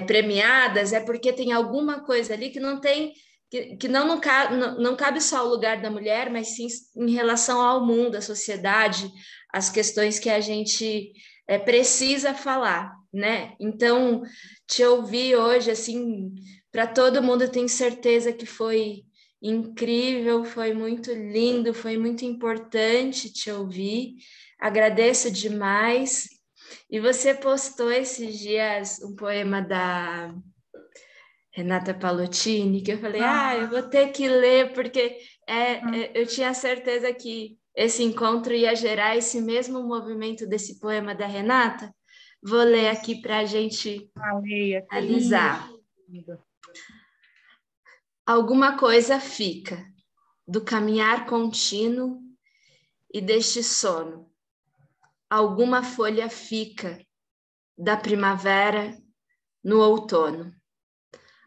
premiadas, é porque tem alguma coisa ali que não tem que não cabe só ao lugar da mulher, mas sim em relação ao mundo, à sociedade, às questões que a gente precisa falar, né? Então, te ouvir hoje, assim, para todo mundo, eu tenho certeza que foi incrível, foi muito lindo, foi muito importante te ouvir. Agradeço demais. E você postou esses dias um poema da Renata Palottini, que eu falei, eu vou ter que ler, porque eu tinha certeza que esse encontro ia gerar esse mesmo movimento desse poema da Renata. Vou ler aqui para a gente analisar. Alguma coisa fica do caminhar contínuo e deste sono. Alguma folha fica da primavera no outono.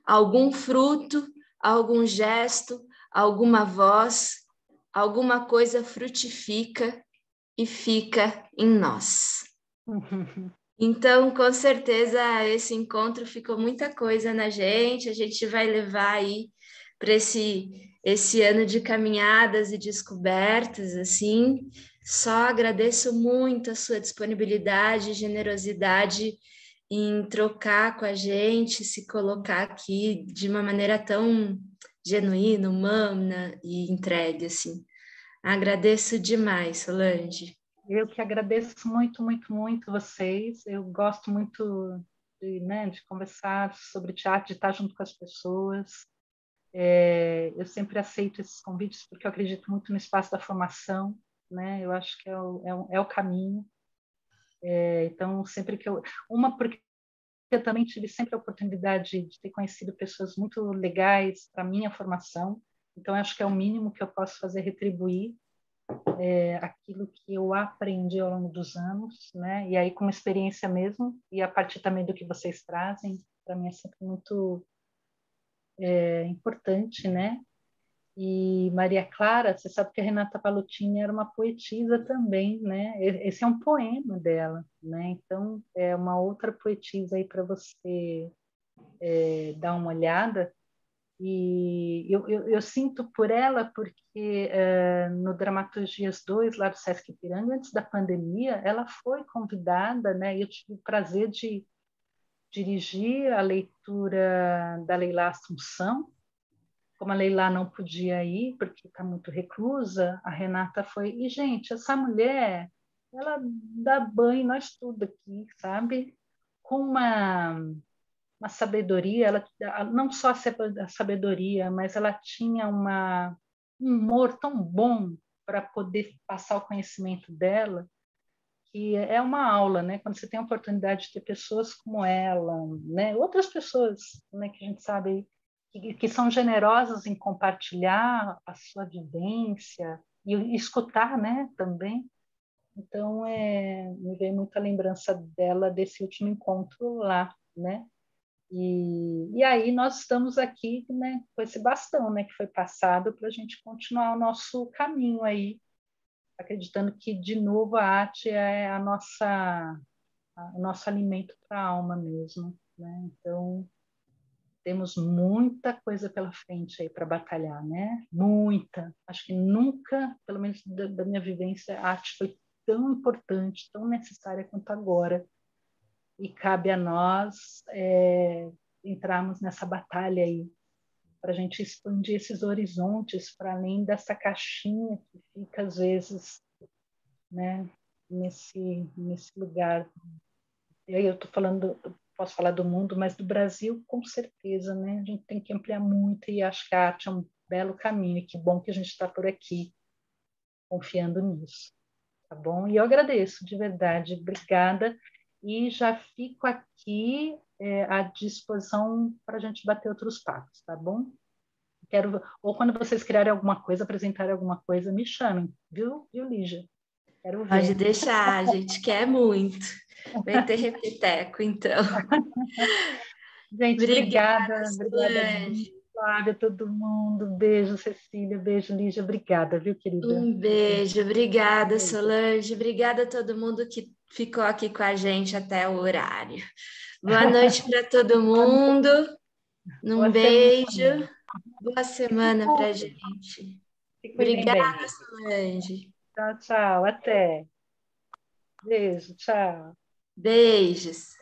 Algum fruto, algum gesto, alguma voz, alguma coisa frutifica e fica em nós. Então, com certeza, esse encontro ficou muita coisa na gente, a gente vai levar aí para esse ano de caminhadas e descobertas, assim. Só agradeço muito a sua disponibilidade e generosidade em trocar com a gente, se colocar aqui de uma maneira tão genuína, humana e entregue, assim. Agradeço demais, Solange. Eu que agradeço muito, muito, muito vocês. Eu gosto muito de conversar sobre teatro, de estar junto com as pessoas. Eu sempre aceito esses convites porque eu acredito muito no espaço da formação, né? Eu acho que é o caminho. Então, sempre que porque eu também tive sempre a oportunidade de ter conhecido pessoas muito legais para a minha formação, então acho que é o mínimo que eu posso fazer, retribuir aquilo que eu aprendi ao longo dos anos, né? E aí com experiência mesmo, e a partir também do que vocês trazem, para mim é sempre muito importante, né? E Maria Clara, você sabe que a Renata Palottini era uma poetisa também, né? Esse é um poema dela, né? Então é uma outra poetisa aí para você dar uma olhada. E eu sinto por ela porque no Dramaturgias 2, lá do Sesc Ipiranga, antes da pandemia, ela foi convidada, né? Eu tive o prazer de dirigir a leitura da Leila Assunção. Como a Leila não podia ir, porque está muito reclusa, a Renata foi. E, gente, essa mulher, ela dá banho, nós tudo aqui, sabe? Com uma sabedoria, ela não só a sabedoria, mas ela tinha um humor tão bom para poder passar o conhecimento dela, que é uma aula, né? Quando você tem a oportunidade de ter pessoas como ela, né? Outras pessoas, né, que a gente sabe que são generosas em compartilhar a sua vivência e escutar, né, também. Então, me veio muita lembrança dela desse último encontro lá, né? E aí nós estamos aqui, né, com esse bastão, né, que foi passado para a gente continuar o nosso caminho aí, acreditando que, de novo, a arte é o nosso alimento para a alma mesmo, né? Então, temos muita coisa pela frente aí para batalhar, né? Muita. Acho que nunca, pelo menos da minha vivência, a arte foi tão importante, tão necessária quanto agora. E cabe a nós entrarmos nessa batalha aí, para a gente expandir esses horizontes para além dessa caixinha que fica, às vezes, né, nesse lugar. E aí eu estou falando, posso falar do mundo, mas do Brasil, com certeza, né? A gente tem que ampliar muito e acho que a arte é um belo caminho. E que bom que a gente está por aqui, confiando nisso, tá bom? E eu agradeço, de verdade, obrigada. E já fico aqui à disposição para a gente bater outros papos, tá bom? Ou quando vocês criarem alguma coisa, apresentarem alguma coisa, me chamem, viu, Lígia? Quero ver. Pode deixar, a gente quer muito. Vai ter repeteco, então. Gente, obrigada. Solange. Flávia, todo mundo. Beijo, Cecília. Beijo, Lígia. Obrigada, viu, querida? Um beijo. Obrigada, Solange. Obrigada a todo mundo que ficou aqui com a gente até o horário. Boa noite para todo mundo. Um beijo. Boa semana para a gente. Obrigada, Solange. Tchau, tchau. Até. Beijo, tchau. Beijos.